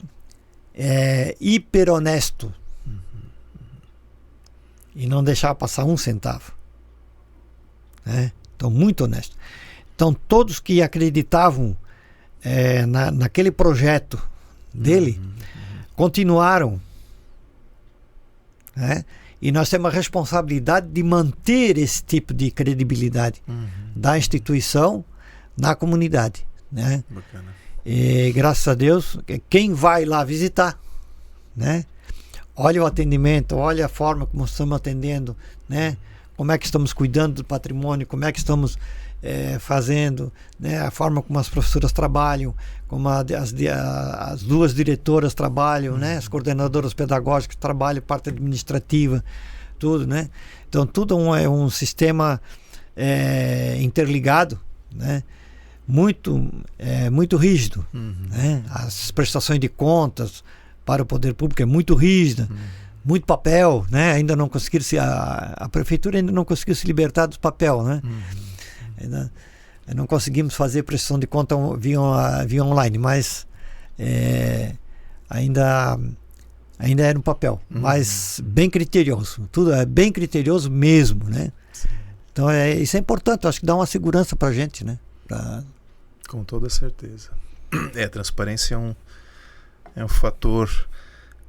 hiper honesto e não deixava passar um centavo, né? Então muito honesto. Então todos que acreditavam naquele projeto dele continuaram né? E nós temos a responsabilidade de manter esse tipo de credibilidade da instituição na comunidade, né? Bacana. E graças a Deus, quem vai lá visitar, né? Olha o atendimento, olha a forma como estamos atendendo, né? Como é que estamos cuidando do patrimônio, como é que estamos fazendo, né? A forma como as professoras trabalham, como as duas diretoras trabalham, né? As coordenadoras pedagógicas trabalham, parte administrativa, tudo, né? Então tudo é um sistema interligado, né? Muito rígido, né? As prestações de contas para o poder público é muito rígida, muito papel, né? Ainda não conseguiram a prefeitura ainda não conseguiu se libertar do papel, né? Ainda não conseguimos fazer prestação de conta via online, mas ainda era um papel, mas bem criterioso, tudo é bem criterioso mesmo, né? Então isso é importante, acho que dá uma segurança para a gente, né? Com toda certeza. Transparência é um fator,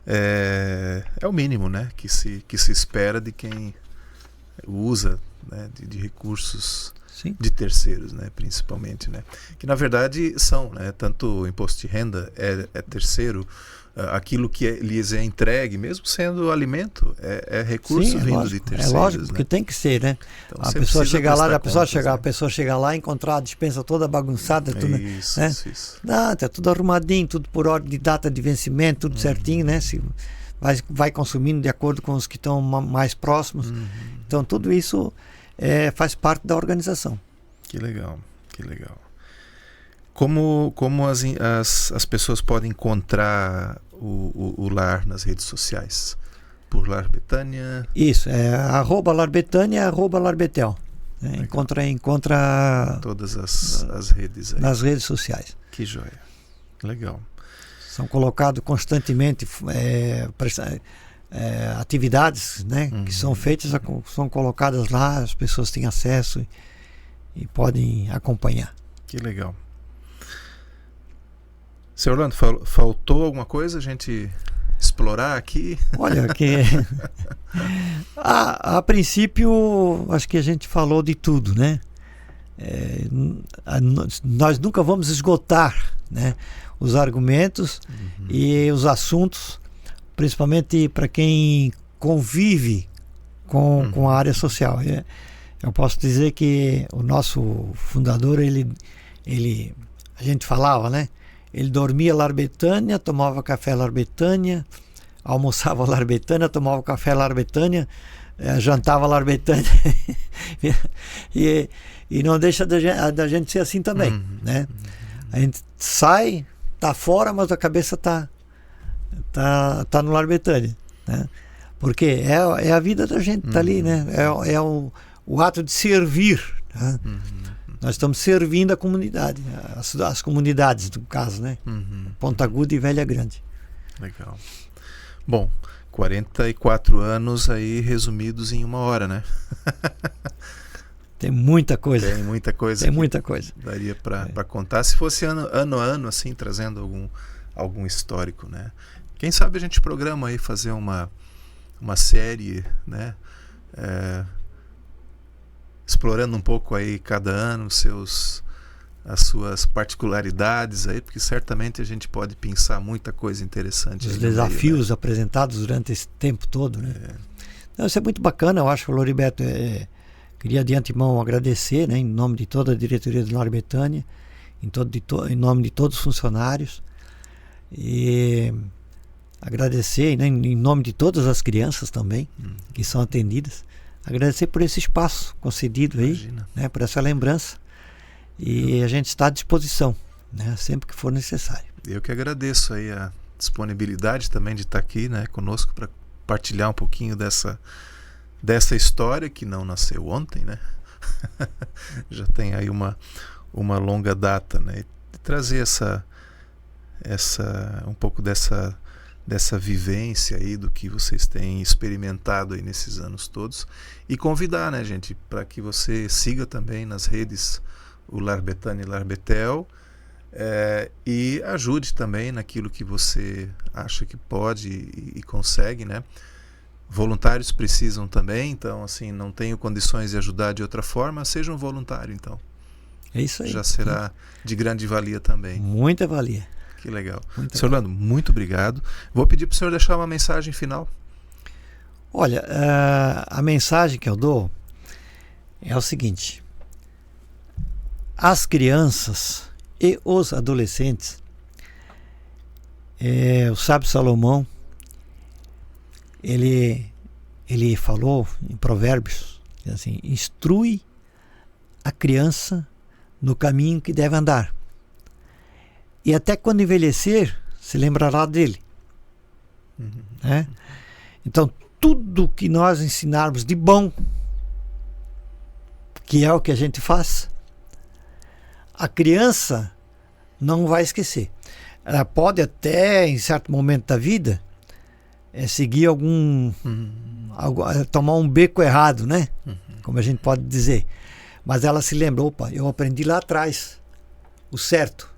é o mínimo, né, que se espera de quem usa, né, de recursos de terceiros, né, principalmente, né, que na verdade são, né, tanto o imposto de renda é terceiro, aquilo que lhes é entregue, mesmo sendo alimento, é recurso vindo lógico, de terceiros. É lógico, né? porque tem que ser, né? Então, a pessoa chega lá, contas, a pessoa chega lá, encontrar a despensa toda bagunçada, tudo, isso, né? Isso. Não, tá tudo arrumadinho, tudo por ordem de data de vencimento, tudo certinho, né? Se vai consumindo de acordo com os que estão mais próximos. Então tudo isso faz parte da organização. Que legal, que legal. Como as pessoas podem encontrar o Lar nas redes sociais? Por Lar Betânia? Isso, @LarBetânia, @LarBetel. Encontra todas as redes aí. Nas redes sociais. Que joia. Legal. São colocados constantemente atividades, né, que são feitas, são colocadas lá, as pessoas têm acesso e podem acompanhar. Que legal. Seu Orlando, faltou alguma coisa a gente explorar aqui? Olha, a princípio, acho que a gente falou de tudo, né? Nós nunca vamos esgotar, né, os argumentos e os assuntos, principalmente para quem convive com a área social. Eu posso dizer que o nosso fundador, a gente falava, né? Ele dormia Lar Betânia, tomava café Lar Betânia, almoçava Lar Betânia, tomava café Lar Betânia, jantava Lar Betânia. e não deixa da gente ser assim também, né? A gente sai, tá fora, mas a cabeça tá no Lar Betânia, né? Porque é a vida da gente, tá ali, né? É o ato de servir, né? Nós estamos servindo a comunidade, as comunidades, no caso, né? Ponta Aguda e Velha Grande. Legal. Bom, 44 anos aí resumidos em 1 hora, né? Tem muita coisa. Tem muita coisa. Tem muita coisa. Daria para contar. Se fosse ano a ano, assim, trazendo algum histórico, né? Quem sabe a gente programa aí fazer uma série, né? Explorando um pouco aí cada ano as suas particularidades aí, porque certamente a gente pode pensar muita coisa interessante. Os desafios meio, né, apresentados durante esse tempo todo, né? Então, isso é muito bacana, eu acho, Loriberto. Queria de antemão agradecer, né, em nome de toda a diretoria do Lar Betânia, em nome de todos os funcionários, e agradecer, né, em nome de todas as crianças também que são atendidas. Agradecer por esse espaço concedido aí, né, por essa lembrança. E a gente está à disposição, né, sempre que for necessário. Eu que agradeço aí a disponibilidade também de estar aqui, né, conosco para partilhar um pouquinho dessa história que não nasceu ontem, né? Já tem aí uma longa data, né? E trazer um pouco dessa vivência aí do que vocês têm experimentado aí nesses anos todos, e convidar, né, gente, para que você siga também nas redes o Lar Betânia e Lar Betel, e ajude também naquilo que você acha que pode e consegue, né? Voluntários precisam também, então assim, não tenho condições de ajudar de outra forma, seja um voluntário então. É isso aí. Já será de grande valia também. Muita valia. Que legal. Muita Sr. Orlando, muito obrigado. Vou pedir para o senhor deixar uma mensagem final. Olha, a mensagem que eu dou é o seguinte: as crianças e os adolescentes, o sábio Salomão, ele falou em Provérbios, assim, instrui a criança no caminho que deve andar, e até quando envelhecer se lembrará dele. Né? Então, tudo que nós ensinarmos de bom, que é o que a gente faz, a criança não vai esquecer. Ela pode até, em certo momento da vida, seguir tomar um beco errado, né? Como a gente pode dizer. Mas ela se lembra, opa, eu aprendi lá atrás o certo.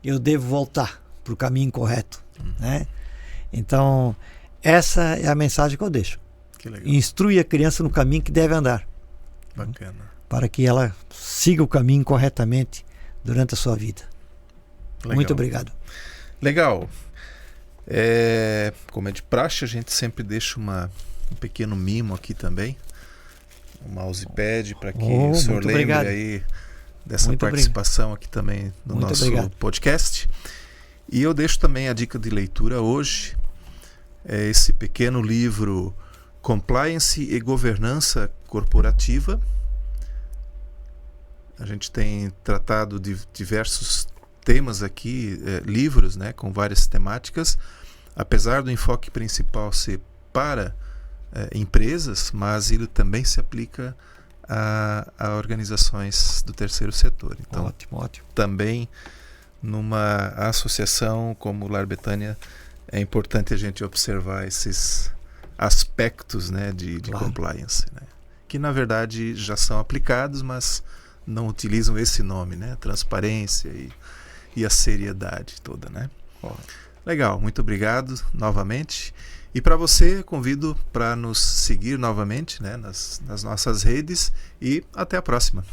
Eu devo voltar para o caminho correto. Né? Então, essa é a mensagem que eu deixo. Que legal. Instrui a criança no caminho que deve andar. Bacana. Para que ela siga o caminho corretamente durante a sua vida. Legal. Muito obrigado. Legal. Como é de praxe, a gente sempre deixa um pequeno mimo aqui também. Um mousepad para que o senhor lembre obrigado. Aí dessa Muito participação aqui também no Muito nosso obrigado. podcast. E eu deixo também a dica de leitura hoje. É esse pequeno livro Compliance e Governança Corporativa. A gente tem tratado de diversos temas aqui, livros, né, com várias temáticas, apesar do enfoque principal ser para empresas, mas ele também se aplica a organizações do terceiro setor. Então, Ótimo. também numa associação como o Lar Betânia, é importante a gente observar esses aspectos, né, de Claro. compliance, né, que na verdade já são aplicados, mas não utilizam esse nome, né, transparência e a seriedade toda, né. Legal, muito obrigado novamente. E para você, convido para nos seguir novamente, né, nas nossas redes, e até a próxima.